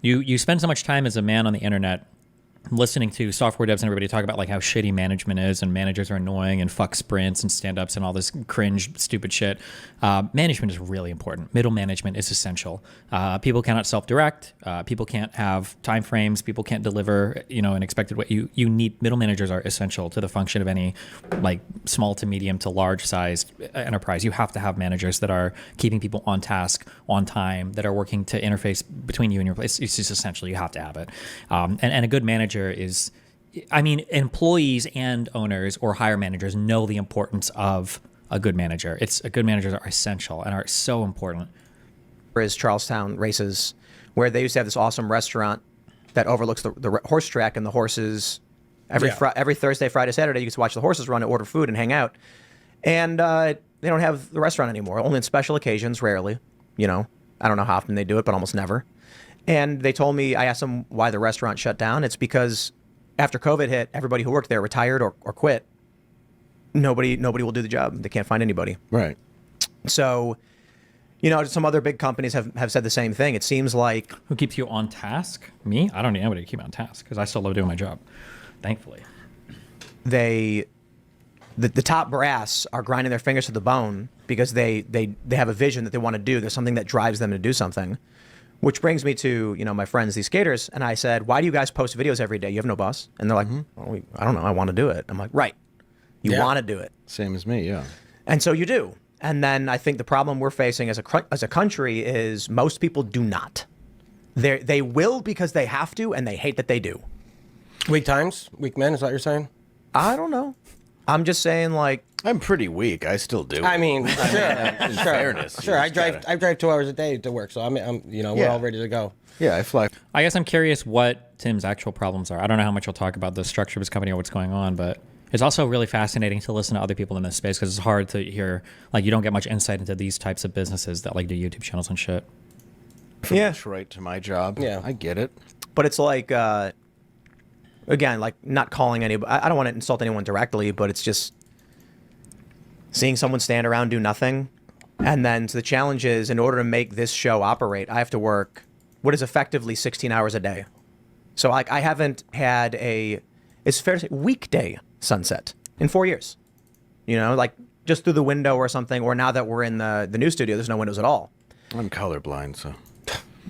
Speaker 1: You spend so much time as a man on the internet listening to software devs and everybody talk about like how shitty management is and managers are annoying and fuck sprints and stand-ups and all this cringe stupid shit. Management is really important. Middle management is essential. People cannot self-direct. People can't have time frames. People can't deliver an expected way. You need middle managers are essential to the function of any like small to medium to large sized enterprise. You have to have managers that are keeping people on task, on time, that are working to interface between you and your place. It's just essential. You have to have it. And a good manager is, employees and owners or higher managers know the importance of a good manager. Good managers are essential and are so important.
Speaker 9: Is Charlestown races, where they used to have this awesome restaurant that overlooks the horse track, and the horses every Thursday, Friday, Saturday you get to watch the horses run and order food and hang out. And they don't have the restaurant anymore. Only on special occasions, rarely. I don't know how often they do it, but almost never. And they told me, I asked them why the restaurant shut down. It's because after COVID hit, everybody who worked there retired or quit. Nobody will do the job. They can't find anybody.
Speaker 10: Right.
Speaker 9: So, some other big companies have said the same thing. It seems like...
Speaker 1: Who keeps you on task? Me? I don't need anybody to keep me on task because I still love doing my job, thankfully.
Speaker 9: The top brass are grinding their fingers to the bone because they have a vision that they want to do. There's something that drives them to do something. Which brings me to, my friends, these skaters. And I said, why do you guys post videos every day? You have no boss. And they're like, well, I don't know. I want to do it. I'm like, right. You want to do it.
Speaker 10: Same as me, yeah.
Speaker 9: And so you do. And then I think the problem we're facing as a country is most people do not. They will because they have to, and they hate that they do.
Speaker 11: Weak times? Weak men, is that what you're saying?
Speaker 9: I don't know. I'm just saying, like...
Speaker 10: I'm pretty weak. I still do.
Speaker 11: I mean, sure.
Speaker 10: In fairness.
Speaker 11: Sure, I drive 2 hours a day to work, so I'm we're all ready to go.
Speaker 10: Yeah, I fly.
Speaker 1: I guess I'm curious what Tim's actual problems are. I don't know how much he'll talk about the structure of his company or what's going on, but it's also really fascinating to listen to other people in this space because it's hard to hear, like, you don't get much insight into these types of businesses that like do YouTube channels and shit.
Speaker 9: Yeah.
Speaker 10: Right to my job.
Speaker 11: Yeah.
Speaker 10: I get it.
Speaker 9: But it's like, again, like not calling anybody. I don't want to insult anyone directly, but it's just seeing someone stand around, do nothing. And then so the challenge is, in order to make this show operate, I have to work what is effectively 16 hours a day. So I haven't had it's fair to say, weekday sunset in 4 years. Like just through the window or something, or now that we're in the new studio, there's no windows at all.
Speaker 10: I'm colorblind, so.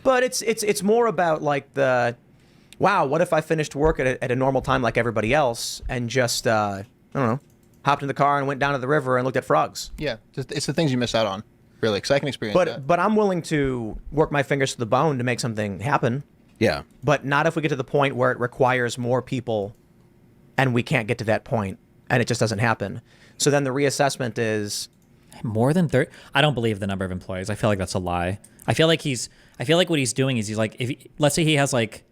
Speaker 9: But it's more about like wow, what if I finished work at a normal time like everybody else and just, I don't know, hopped in the car and went down to the river and looked at frogs.
Speaker 13: Yeah, it's the things you miss out on, really, because I can experience that.
Speaker 9: But I'm willing to work my fingers to the bone to make something happen.
Speaker 10: Yeah.
Speaker 9: But not if we get to the point where it requires more people and we can't get to that point and it just doesn't happen. So then the reassessment is...
Speaker 1: More than 30? I don't believe the number of employees. I feel like that's a lie. I feel like what he's doing is he's like, let's say he has like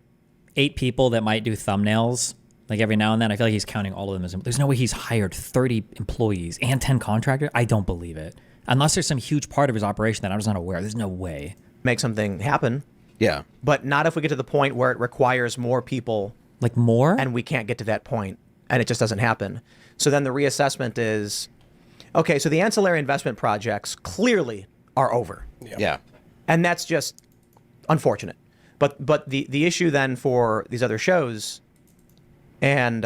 Speaker 1: 8 people that might do thumbnails like every now and then. I feel like he's counting all of them as, there's no way he's hired 30 employees and 10 contractors. I don't believe it. Unless there's some huge part of his operation that I'm just not aware. There's no way.
Speaker 9: Make something happen.
Speaker 10: Yeah.
Speaker 9: But not if we get to the point where it requires more people.
Speaker 1: Like more?
Speaker 9: And we can't get to that point and it just doesn't happen. So then the reassessment is, okay, so the ancillary investment projects clearly are over.
Speaker 10: Yeah.
Speaker 9: And that's just unfortunate. But the issue then for these other shows and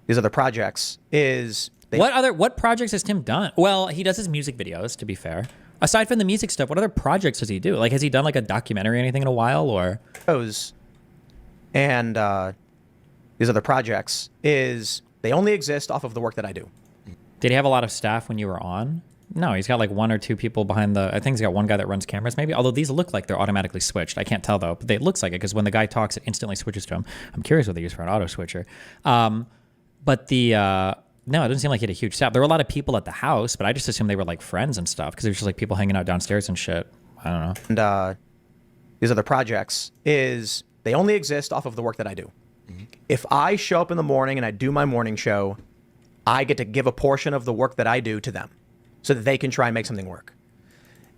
Speaker 9: these other projects is
Speaker 1: What projects has Tim done? Well, he does his music videos, to be fair. Aside from the music stuff, what other projects does he do? Like, has he done like a documentary or anything in a while, or?
Speaker 9: And these other projects they only exist off of the work that I do.
Speaker 1: Did he have a lot of staff when you were on? No, he's got like 1 or 2 people behind I think he's got one guy that runs cameras maybe. Although these look like they're automatically switched. I can't tell though, but it looks like it because when the guy talks, it instantly switches to him. I'm curious what they use for an auto switcher. But no, it doesn't seem like he had a huge staff. There were a lot of people at the house, but I just assumed they were like friends and stuff because there's just like people hanging out downstairs and shit. I don't know.
Speaker 9: And these other projects they only exist off of the work that I do. If I show up in the morning and I do my morning show, I get to give a portion of the work that I do to them so that they can try and make something work.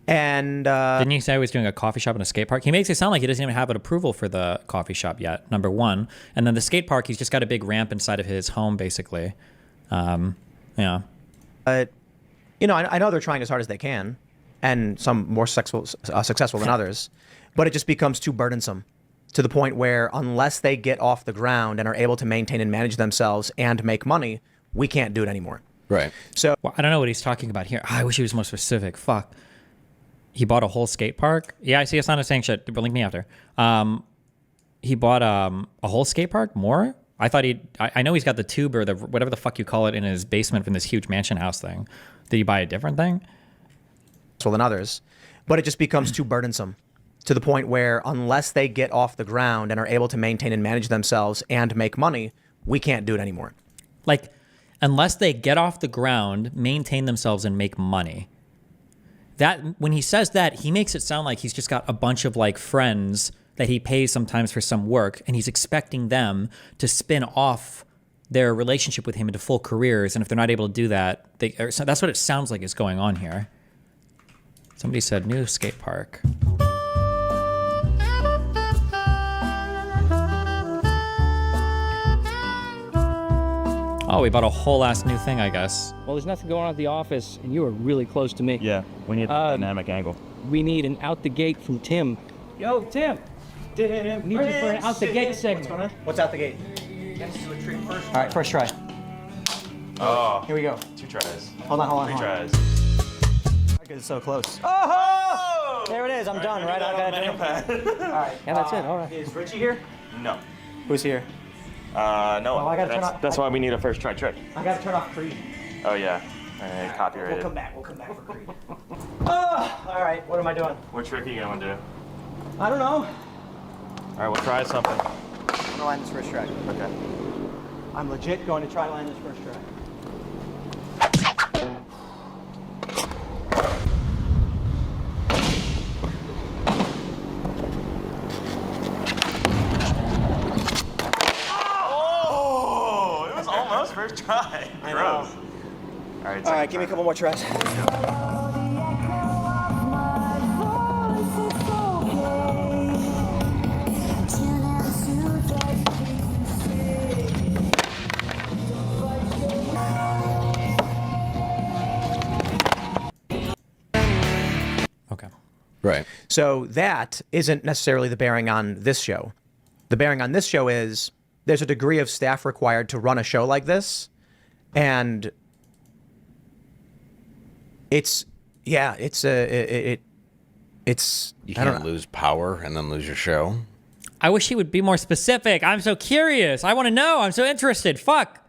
Speaker 9: And
Speaker 1: didn't you say he was doing a coffee shop and a skate park? He makes it sound like he doesn't even have an approval for the coffee shop yet, number one. And then the skate park, he's just got a big ramp inside of his home, basically. Yeah.
Speaker 9: You know, I know they're trying as hard as they can, and some more successful than others, but it just becomes too burdensome to the point where unless they get off the ground and are able to maintain and manage themselves and make money, we can't do it anymore.
Speaker 10: Right.
Speaker 9: So
Speaker 1: well, I don't know what he's talking about here. I wish he was more specific. Fuck. He bought a whole skate park. Yeah, I see Hasan is saying shit. Link me after. He bought a whole skate park. More. I thought I know he's got the tube or the whatever the fuck you call it in his basement from this huge mansion house thing. Did he buy a different thing?
Speaker 9: Than others, but it just becomes too burdensome to the point where unless they get off the ground and are able to maintain and manage themselves and make money, we can't do it anymore.
Speaker 1: Like, unless they get off the ground, maintain themselves and make money. That when he says that, he makes it sound like he's just got a bunch of like friends that he pays sometimes for some work, and he's expecting them to spin off their relationship with him into full careers. And if they're not able to do that, so that's what it sounds like is going on here. Somebody said new skate park. Oh, we bought a whole ass new thing, I guess.
Speaker 14: Well, there's nothing going on at the office, and you are really close to me.
Speaker 15: Yeah, we need a dynamic angle.
Speaker 14: We need an out the gate from Tim. Yo, Tim. We need you for an out the gate segment.
Speaker 9: What's out the gate? All right, first try.
Speaker 15: Oh.
Speaker 9: Here we go.
Speaker 15: 2 tries.
Speaker 9: Hold on.
Speaker 15: 3 tries.
Speaker 9: It's so close. Oh! There it is. I'm done, right? I got it. All right.
Speaker 14: Yeah, that's it. All right.
Speaker 9: Is Richie here?
Speaker 15: No.
Speaker 9: Who's here?
Speaker 15: No.
Speaker 9: Oh, I gotta turn off.
Speaker 15: That's why we need a first try trick.
Speaker 9: I gotta turn off Creed.
Speaker 15: Oh yeah. Copyrighted.
Speaker 9: We'll come back for Creed. Oh, all right. What am I doing?
Speaker 15: What trick are you gonna do?
Speaker 9: I don't know.
Speaker 15: All right, we'll try something.
Speaker 9: I'm gonna land this first try.
Speaker 15: Okay.
Speaker 9: I'm legit going to try to land this first try.
Speaker 15: Oh, it was almost first try. Gross. All right,
Speaker 9: give me a couple more tries.
Speaker 1: Okay.
Speaker 10: Right.
Speaker 9: So that isn't necessarily the bearing on this show. The bearing on this show is there's a degree of staff required to run a show like this. And it's you
Speaker 10: can't lose power and then lose your show.
Speaker 1: I wish he would be more specific. I'm so curious. I want to know. I'm so interested. Fuck.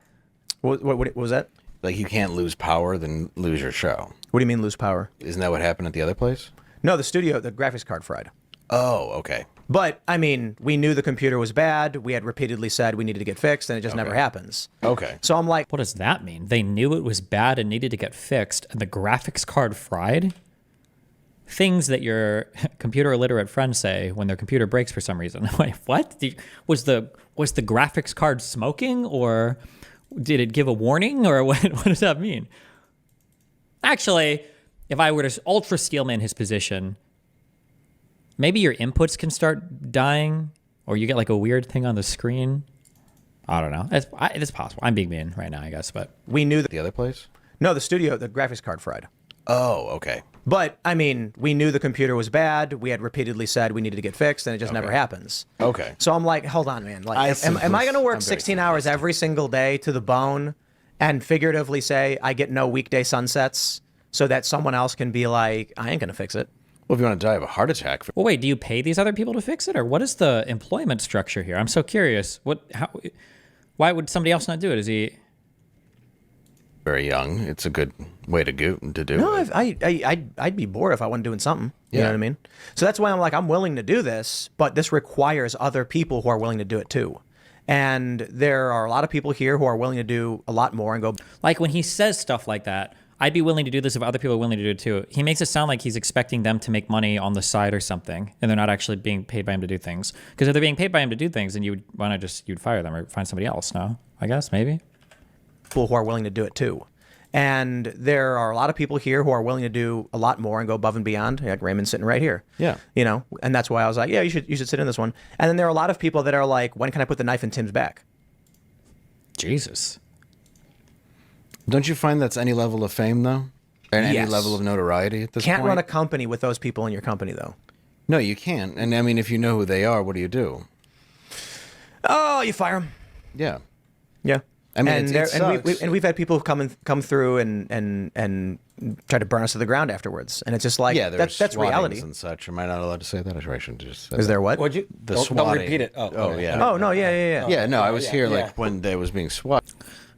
Speaker 9: What was that?
Speaker 10: Like you can't lose power, then lose your show.
Speaker 9: What do you mean lose power?
Speaker 10: Isn't that what happened at the other place?
Speaker 9: No, the graphics card fried.
Speaker 10: Oh, okay.
Speaker 9: But, I mean, we knew the computer was bad. We had repeatedly said we needed to get fixed, and it just never happens.
Speaker 10: Okay.
Speaker 9: So I'm like...
Speaker 1: What does that mean? They knew it was bad and needed to get fixed, and the graphics card fried? Things that your computer illiterate friends say when their computer breaks for some reason. Wait, what? Was the graphics card smoking, or did it give a warning, or what does that mean? Actually, if I were to ultra steelman his position... Maybe your inputs can start dying, or you get like a weird thing on the screen. I don't know. It's possible. I'm being mean right now, I guess, but
Speaker 9: we knew that
Speaker 10: the other place.
Speaker 9: No, the graphics card fried.
Speaker 10: Oh, okay.
Speaker 9: But I mean, we knew the computer was bad. We had repeatedly said we needed to get fixed, and it just never happens.
Speaker 10: Okay.
Speaker 9: So I'm like, hold on, man. Like, am I going to work 16 hours every single day to the bone and figuratively say, I get no weekday sunsets, so that someone else can be like, I ain't going to fix it.
Speaker 10: Well, if you want to die of a heart attack.
Speaker 1: Well, wait, do you pay these other people to fix it, or what is the employment structure here? I'm so curious. Why would somebody else not do it? Is he
Speaker 10: very young? It's a good way to do
Speaker 9: No,
Speaker 10: it.
Speaker 9: I'd be bored if I wasn't doing something. You know what I mean? So that's why I'm like, I'm willing to do this, but this requires other people who are willing to do it too. And there are a lot of people here who are willing to do a lot more and go.
Speaker 1: Like when he says stuff like that, I'd be willing to do this if other people are willing to do it too. He makes it sound like he's expecting them to make money on the side or something, and they're not actually being paid by him to do things. Because if they're being paid by him to do things, then you'd fire them or find somebody else. No, I guess maybe.
Speaker 9: People who are willing to do it too. And there are a lot of people here who are willing to do a lot more and go above and beyond. Like Raymond's sitting right here.
Speaker 10: Yeah.
Speaker 9: You know, and that's why I was like, yeah, you should sit in this one. And then there are a lot of people that are like, when can I put the knife in Tim's back?
Speaker 1: Jesus.
Speaker 10: Don't you find that's any level of fame though? And any level of notoriety at this point?
Speaker 9: Can't run a company with those people in your company though.
Speaker 10: No, you can't. And I mean, if you know who they are, what do you do?
Speaker 9: Oh, you fire them.
Speaker 10: Yeah.
Speaker 9: Yeah.
Speaker 10: I mean,
Speaker 9: and,
Speaker 10: it sucks.
Speaker 9: we've had people come through and try to burn us to the ground afterwards, and it's just like that's reality
Speaker 10: and such. Am I not allowed to say that? I shouldn't just. Say
Speaker 9: Is there what?
Speaker 11: What'd you?
Speaker 10: The
Speaker 11: don't
Speaker 10: swatting.
Speaker 11: repeat it.
Speaker 10: Oh yeah.
Speaker 9: Oh no, yeah.
Speaker 10: Yeah, no, I was here like when they was being swatted.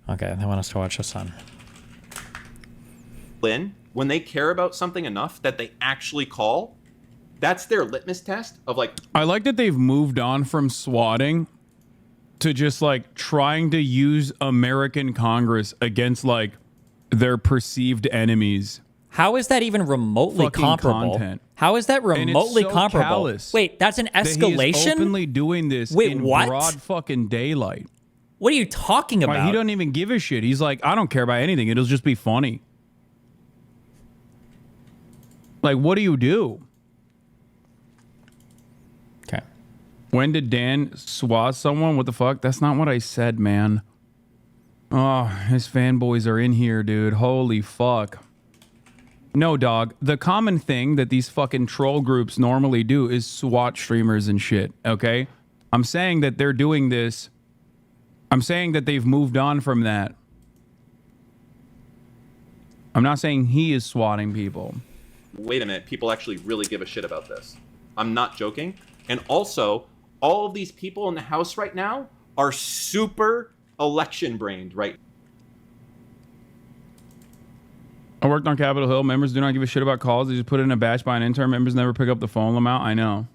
Speaker 1: Okay, they want us to watch Hassan.
Speaker 16: When they care about something enough that they actually call, that's their litmus test of like.
Speaker 2: I like that they've moved on from swatting to just like trying to use American Congress against like their perceived enemies.
Speaker 1: How is that even remotely
Speaker 2: Fucking
Speaker 1: comparable?
Speaker 2: content.
Speaker 1: How is that
Speaker 2: And
Speaker 1: remotely
Speaker 2: it's so
Speaker 1: comparable?
Speaker 2: callous
Speaker 1: Wait, that's an
Speaker 2: that he is
Speaker 1: escalation?
Speaker 2: openly doing this in broad fucking daylight.
Speaker 1: What are you talking about?
Speaker 2: Like, he doesn't even give a shit. He's like, I don't care about anything. It'll just be funny. Like, what do you do?
Speaker 1: Okay.
Speaker 2: When did Dan swat someone? What the fuck? That's not what I said, man. Oh, his fanboys are in here, dude. Holy fuck. No, dog. The common thing that these fucking troll groups normally do is swat streamers and shit, okay? I'm saying that they're doing this. I'm saying that they've moved on from that. I'm not saying he is swatting people.
Speaker 16: Wait a minute, people actually really give a shit about this. I'm not joking. And also, all of these people in the House right now are super election brained, right?
Speaker 2: I worked on Capitol Hill. Members do not give a shit about calls. They just put it in a batch by an intern. Members never pick up the phone amount. I know.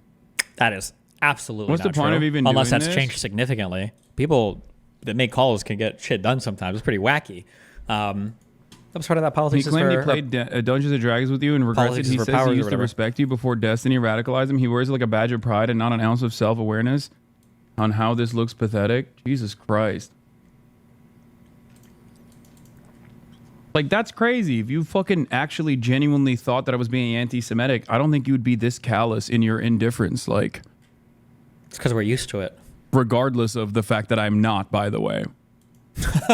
Speaker 1: That is absolutely
Speaker 2: What's
Speaker 1: not
Speaker 2: the point
Speaker 1: true.
Speaker 2: of even
Speaker 1: Unless
Speaker 2: doing
Speaker 1: that's
Speaker 2: this?
Speaker 1: changed significantly. People that make calls can get shit done sometimes. It's pretty wacky. Some sort of that
Speaker 2: He
Speaker 1: politics is
Speaker 2: claimed
Speaker 1: for...
Speaker 2: he played Dungeons & Dragons with you and regrets it.
Speaker 1: Politics
Speaker 2: He
Speaker 1: is for
Speaker 2: says
Speaker 1: powers
Speaker 2: he
Speaker 1: or
Speaker 2: used to
Speaker 1: whatever.
Speaker 2: respect you before Destiny radicalized him. He wears it like a badge of pride and not an ounce of self-awareness on how this looks pathetic. Jesus Christ. Like, that's crazy. If you fucking actually genuinely thought that I was being anti-Semitic, I don't think you would be this callous in your indifference. Like,
Speaker 1: it's because we're used to it.
Speaker 2: Regardless of the fact that I'm not, by the way.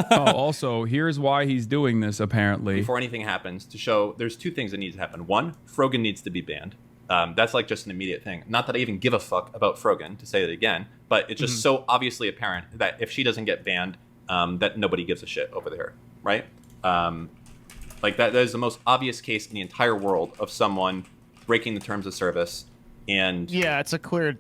Speaker 2: Oh, also, here's why he's doing this, apparently.
Speaker 16: Before anything happens, to show there's two things that need to happen. One, Frogan needs to be banned. That's like just an immediate thing. Not that I even give a fuck about Frogan, to say it again, but it's just so obviously apparent that if she doesn't get banned, that nobody gives a shit over there, right? Like that is the most obvious case in the entire world of someone breaking the terms of service. And
Speaker 17: yeah, it's a clear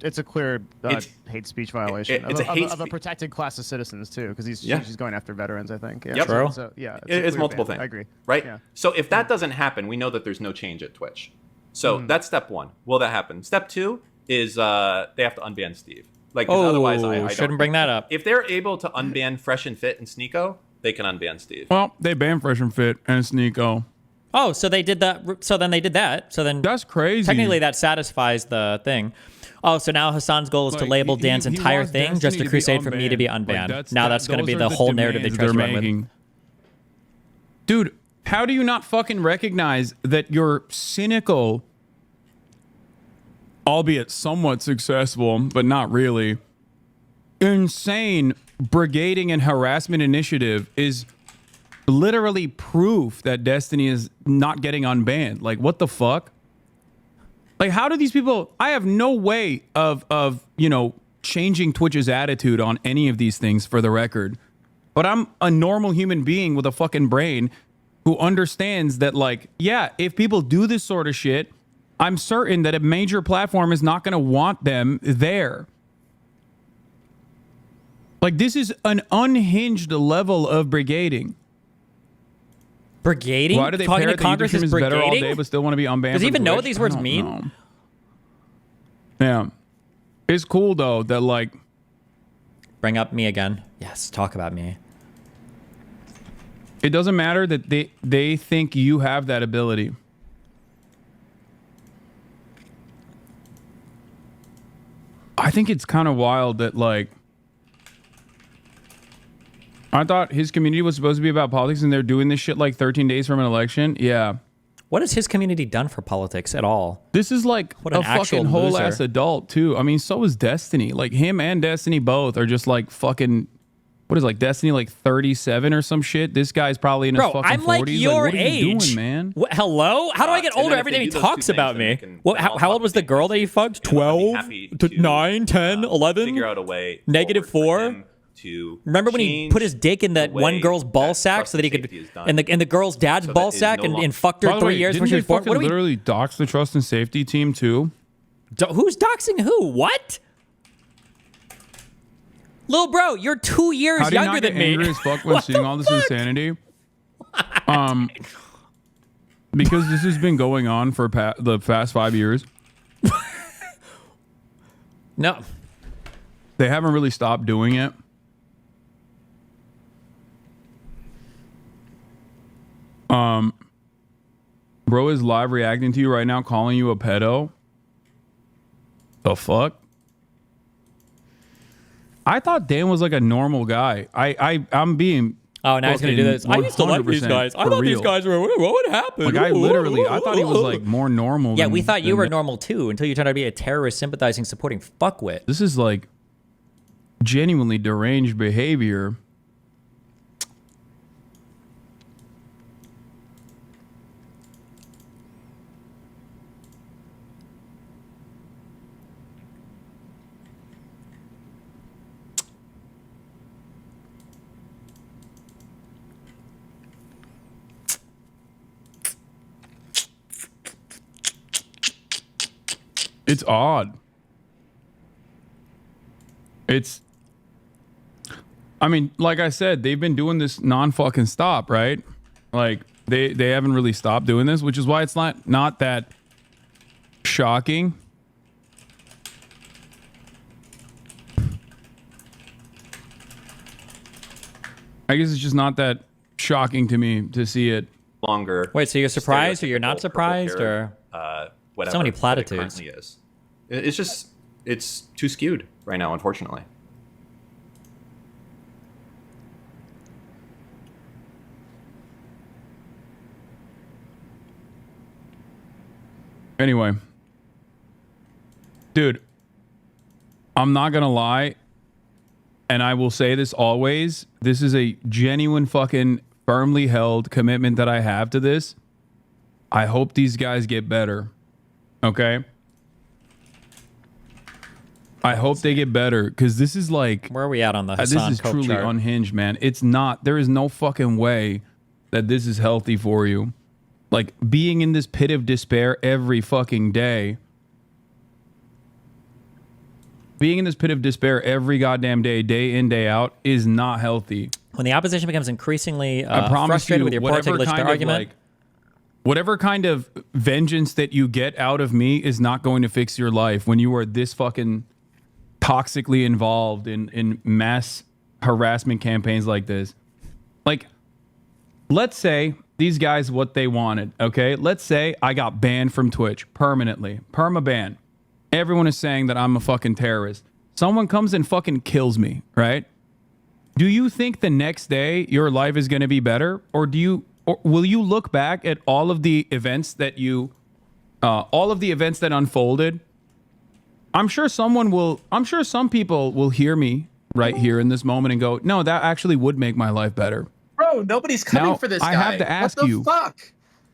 Speaker 17: hate speech violation
Speaker 16: it's
Speaker 17: of a protected class of citizens too, because she's going after veterans, I think. Yeah.
Speaker 16: Yep.
Speaker 17: True. So yeah,
Speaker 16: it's multiple things.
Speaker 17: I agree.
Speaker 16: Right.
Speaker 17: Yeah.
Speaker 16: So if that doesn't happen, we know that there's no change at Twitch. So that's step one. Will that happen? Step two is they have to unban Steve. Like 'cause otherwise, I
Speaker 1: shouldn't bring that up.
Speaker 16: If they're able to unban Fresh and Fit and Sneeko, they can unban Steve.
Speaker 2: Well, they banned Fresh and Fit and Sneeko.
Speaker 1: Oh, so they did that. So then they did that. So then
Speaker 2: that's crazy.
Speaker 1: Technically, that satisfies the thing. Oh, so now Hassan's goal is to
Speaker 2: Like,
Speaker 1: label
Speaker 2: he
Speaker 1: Dan's entire
Speaker 2: wants
Speaker 1: thing
Speaker 2: Destiny
Speaker 1: just
Speaker 2: to
Speaker 1: a
Speaker 2: be
Speaker 1: crusade for me to be
Speaker 2: unbanned. Like,
Speaker 1: unbanned. Now that's going to
Speaker 2: those
Speaker 1: be
Speaker 2: are
Speaker 1: the whole narrative they
Speaker 2: demands
Speaker 1: try to
Speaker 2: they're
Speaker 1: run with.
Speaker 2: making. Dude, how do you not fucking recognize that you're cynical, albeit somewhat successful, but not really, insane brigading and harassment initiative is literally proof that Destiny is not getting unbanned? Like, what the fuck? Like, how do these people... I have no way of changing Twitch's attitude on any of these things, for the record. but I'm a normal human being with a fucking brain who understands that, like, yeah, if people do this sort of shit, I'm certain that a major platform is not going to want them there. Like, this is an unhinged level of brigading.
Speaker 1: Brigading?
Speaker 2: Why do they
Speaker 1: Talking
Speaker 2: parrot
Speaker 1: to Congress
Speaker 2: that YouTube
Speaker 1: is
Speaker 2: is better all
Speaker 1: brigading?
Speaker 2: day but still want to be unbanned?
Speaker 1: Does he
Speaker 2: from
Speaker 1: even know what
Speaker 2: Twitch?
Speaker 1: these words
Speaker 2: I don't
Speaker 1: mean?
Speaker 2: know. Yeah. It's cool, though, that, like...
Speaker 1: Bring up me again. Yes, talk about me.
Speaker 2: It doesn't matter that they think you have that ability. I think it's kind of wild that, like... I thought his community was supposed to be about politics and they're doing this shit like 13 days from an election. Yeah.
Speaker 1: What has his community done for politics at all?
Speaker 2: This is like
Speaker 1: what
Speaker 2: a
Speaker 1: an actual
Speaker 2: fucking whole
Speaker 1: loser.
Speaker 2: ass adult too. I mean, so is Destiny. Like him and Destiny both are just like fucking. What is like Destiny like 37 or some shit? This guy's probably in his
Speaker 1: Bro,
Speaker 2: fucking 40s.
Speaker 1: I'm like your
Speaker 2: what are
Speaker 1: age,
Speaker 2: you doing, man?
Speaker 1: Hello? How do I get
Speaker 16: and
Speaker 1: older
Speaker 16: then if
Speaker 1: every
Speaker 16: they
Speaker 1: time he
Speaker 16: do those
Speaker 1: talks
Speaker 16: two things,
Speaker 1: about
Speaker 16: then
Speaker 1: me?
Speaker 16: they can-
Speaker 1: What,
Speaker 16: they'll all
Speaker 1: how old was the girl that he fucked? 12
Speaker 16: happy
Speaker 1: to
Speaker 16: to,
Speaker 1: 9, 10, 11,
Speaker 16: figure out a way
Speaker 1: negative 4.
Speaker 16: To
Speaker 1: remember when he
Speaker 16: change
Speaker 1: put his dick in that
Speaker 16: the
Speaker 1: one
Speaker 16: way
Speaker 1: girl ball
Speaker 16: that
Speaker 1: sack
Speaker 16: trust
Speaker 1: so that he
Speaker 16: and
Speaker 1: could,
Speaker 16: safety is done.
Speaker 1: and the girl's dad's
Speaker 16: So
Speaker 1: ball
Speaker 16: that is
Speaker 1: sack
Speaker 16: no
Speaker 1: and
Speaker 16: longer-
Speaker 1: fucked her
Speaker 2: By the
Speaker 1: 3
Speaker 2: way,
Speaker 1: years
Speaker 2: didn't
Speaker 1: when she
Speaker 2: they
Speaker 1: was born?
Speaker 2: fucking
Speaker 1: What are we?
Speaker 2: literally dox the trust and safety team too?
Speaker 1: Who's doxing who? What? Little bro, you're 2 years
Speaker 2: How do you
Speaker 1: younger
Speaker 2: not get
Speaker 1: than me.
Speaker 2: angry as fuck when
Speaker 1: What
Speaker 2: seeing
Speaker 1: the
Speaker 2: all this
Speaker 1: fuck?
Speaker 2: insanity? Because this has been going on for the past 5 years.
Speaker 1: No.
Speaker 2: They haven't really stopped doing it. Bro is live reacting to you right now, calling you a pedo. The fuck? I thought Dan was like a normal guy. I'm being.
Speaker 1: Oh, now he's gonna do this. I used to like these
Speaker 2: 100%
Speaker 1: guys. I
Speaker 2: for
Speaker 1: thought these
Speaker 2: real.
Speaker 1: guys were. What would happen?
Speaker 2: Like I thought he was like more normal.
Speaker 1: Yeah,
Speaker 2: than-
Speaker 1: we thought you
Speaker 2: than
Speaker 1: were
Speaker 2: that.
Speaker 1: normal too until you turned out to be a terrorist, sympathizing, supporting fuckwit.
Speaker 2: This is like genuinely deranged behavior. It's odd. I mean, like I said, they've been doing this non-fucking stop, right? Like they haven't really stopped doing this, which is why it's not that shocking. I guess it's just not that shocking to me to see it.
Speaker 16: Longer.
Speaker 1: Wait, so you're surprised or you're not surprised or
Speaker 16: whatever.
Speaker 1: so many
Speaker 16: that it
Speaker 1: platitudes.
Speaker 16: currently is. It's just it's too skewed right now, unfortunately.
Speaker 2: Anyway, dude, I'm not gonna lie, and I will say this always. This is a genuine fucking firmly held commitment that I have to this. I hope these guys get better. Okay? I hope they get better because this is like
Speaker 1: where are we at on the
Speaker 2: this
Speaker 1: Hassan
Speaker 2: is
Speaker 1: Coke
Speaker 2: truly
Speaker 1: chart?
Speaker 2: unhinged, man. It's not. There is no fucking way that this is healthy for you. Like being in this pit of despair every fucking day. Being in this pit of despair every goddamn day, day in, day out, is not healthy.
Speaker 1: When the opposition becomes increasingly
Speaker 2: I promise
Speaker 1: frustrated
Speaker 2: you,
Speaker 1: with your poor
Speaker 2: whatever
Speaker 1: articulation of
Speaker 2: kind
Speaker 1: their
Speaker 2: of
Speaker 1: argument,
Speaker 2: like, whatever kind of vengeance that you get out of me is not going to fix your life when you are this fucking toxically involved in mass harassment campaigns like this. Like, let's say these guys what they wanted, okay? Let's say I got banned from Twitch permanently. Perma-ban. Everyone is saying that I'm a fucking terrorist. Someone comes and fucking kills me, right? Do you think the next day your life is going to be better? Or will you look back at all of the events that unfolded? I'm sure some people will hear me right here in this moment and go, no, that actually would make my life better.
Speaker 18: Bro, nobody's coming
Speaker 2: Now,
Speaker 18: for this guy.
Speaker 2: I have to ask you,
Speaker 18: what the fuck?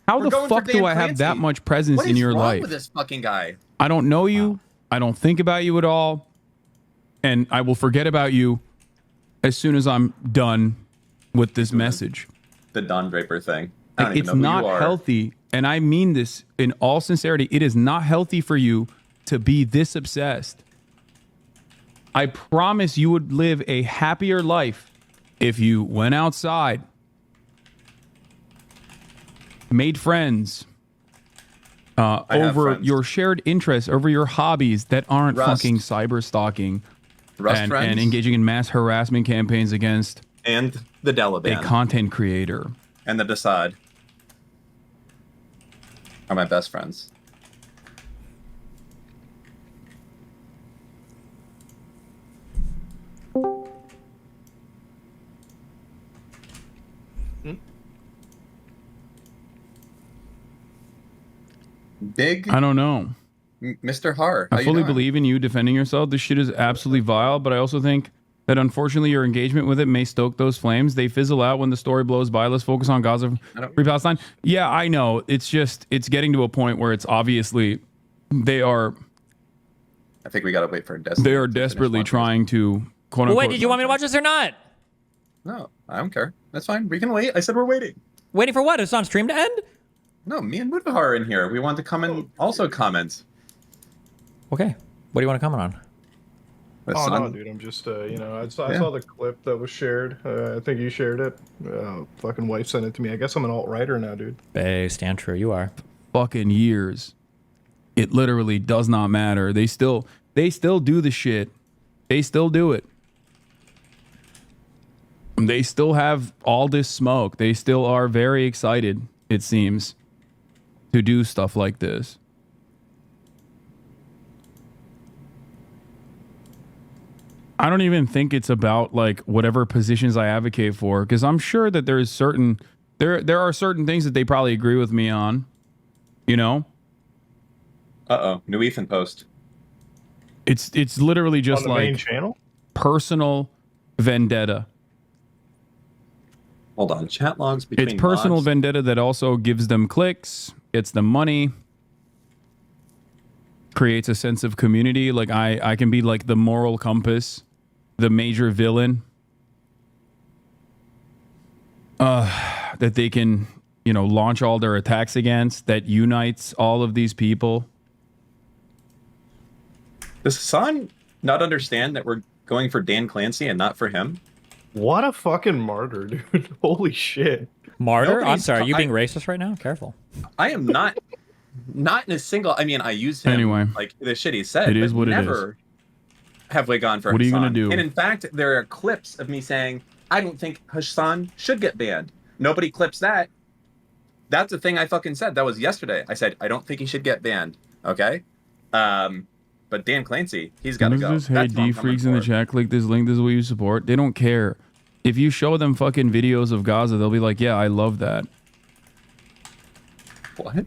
Speaker 2: how
Speaker 18: We're
Speaker 2: the
Speaker 18: going for
Speaker 2: fuck do
Speaker 18: Dan
Speaker 2: I have that
Speaker 18: Clancy.
Speaker 2: much presence
Speaker 18: What
Speaker 2: in
Speaker 18: is
Speaker 2: your
Speaker 18: wrong
Speaker 2: life?
Speaker 18: with this fucking guy?
Speaker 2: I don't know you. I don't think about you at all. And I will forget about you as soon as I'm done with this message.
Speaker 16: The Don Draper thing. I don't even
Speaker 2: It's
Speaker 16: know who
Speaker 2: not
Speaker 16: you are.
Speaker 2: healthy, and I mean this in all sincerity. It is not healthy for you to be this obsessed. I promise you would live a happier life if you went outside, made friends, over
Speaker 16: friends.
Speaker 2: your shared interests, over your hobbies that aren't
Speaker 16: Rust.
Speaker 2: fucking cyber stalking
Speaker 16: Rust
Speaker 2: and
Speaker 16: friends.
Speaker 2: engaging in mass harassment campaigns against
Speaker 16: And the Delaban.
Speaker 2: a content creator.
Speaker 16: And the Desaad are my best friends. Big
Speaker 2: I don't know.
Speaker 16: Mr. Har. how
Speaker 2: I
Speaker 16: you
Speaker 2: fully
Speaker 16: doing?
Speaker 2: believe in you defending yourself. This shit is absolutely vile, but I also think that unfortunately your engagement with it may stoke those flames. They fizzle out when the story blows by. Let's focus on Gaza, Free Palestine. Yeah, I know. It's just, it's getting to a point where it's obviously, they are
Speaker 16: I think we gotta wait for Destiny.
Speaker 2: they are desperately trying to, quote unquote.
Speaker 1: Wait, did you want me to watch this or not?
Speaker 16: No, I don't care. That's fine. We can wait. I said we're waiting.
Speaker 1: Waiting for what? It's on stream to end?
Speaker 16: No, me and Mudahar are in here. We want to come and also comment.
Speaker 1: Okay. What do you want to comment on?
Speaker 19: Oh no, dude! I'm just, you know, I saw the clip that was shared. I think you shared it. Fucking wife sent it to me. I guess I'm an alt-righter now, dude.
Speaker 1: Hey, stand true. You are.
Speaker 2: Fucking years. It literally does not matter. They still do the shit. They still do it. They still have all this smoke. They still are very excited, it seems, to do stuff like this. I don't even think it's about like whatever positions I advocate for, because I'm sure that there are certain things that they probably agree with me on, you know?
Speaker 16: New Ethan post.
Speaker 2: It's literally just
Speaker 19: On the
Speaker 2: like
Speaker 19: main channel?
Speaker 2: personal vendetta.
Speaker 16: Hold on, chat logs between
Speaker 2: It's personal
Speaker 16: mods.
Speaker 2: vendetta that also gives them clicks, gets them money, creates a sense of community. Like I can be like the moral compass, the major villain that they can, you know, launch all their attacks against, that unites all of these people.
Speaker 16: Does Hassan not understand that we're going for Dan Clancy and not for him?
Speaker 19: What a fucking martyr, dude! Holy shit!
Speaker 1: Martyr? I'm
Speaker 16: Nobody's
Speaker 1: sorry. Are you
Speaker 16: I-
Speaker 1: being racist right now? Careful.
Speaker 16: I am not in a single. I mean, I use him
Speaker 2: Anyway,
Speaker 16: like the shit he said.
Speaker 2: it is
Speaker 16: but
Speaker 2: what it
Speaker 16: never have we gone for
Speaker 2: What are you
Speaker 16: Hassan.
Speaker 2: gonna do?
Speaker 16: And in fact, there are clips of me saying I don't think Hassan should get banned. Nobody clips that. That's the thing I fucking said. That was yesterday. I said I don't think he should get banned. Okay. But Dan Clancy, he's got to go.
Speaker 2: Hey,
Speaker 16: That's what I'm
Speaker 2: D
Speaker 16: coming
Speaker 2: freaks in the
Speaker 16: for.
Speaker 2: chat, click this link. This is what you support. They don't care. If you show them fucking videos of Gaza, they'll be like, yeah, I love that.
Speaker 16: What?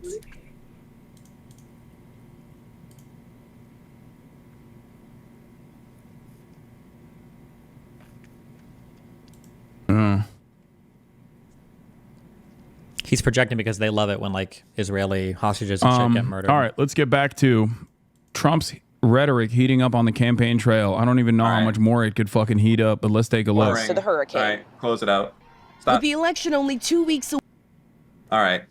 Speaker 1: He's projecting because they love it when like Israeli hostages and shit get murdered.
Speaker 2: All right, let's get back to Trump's rhetoric heating up on the campaign trail. I don't even know how much more it could fucking heat up, but let's take a look.
Speaker 16: To the hurricane. All right, close it out.
Speaker 20: With the election only 2 weeks away.
Speaker 16: All right.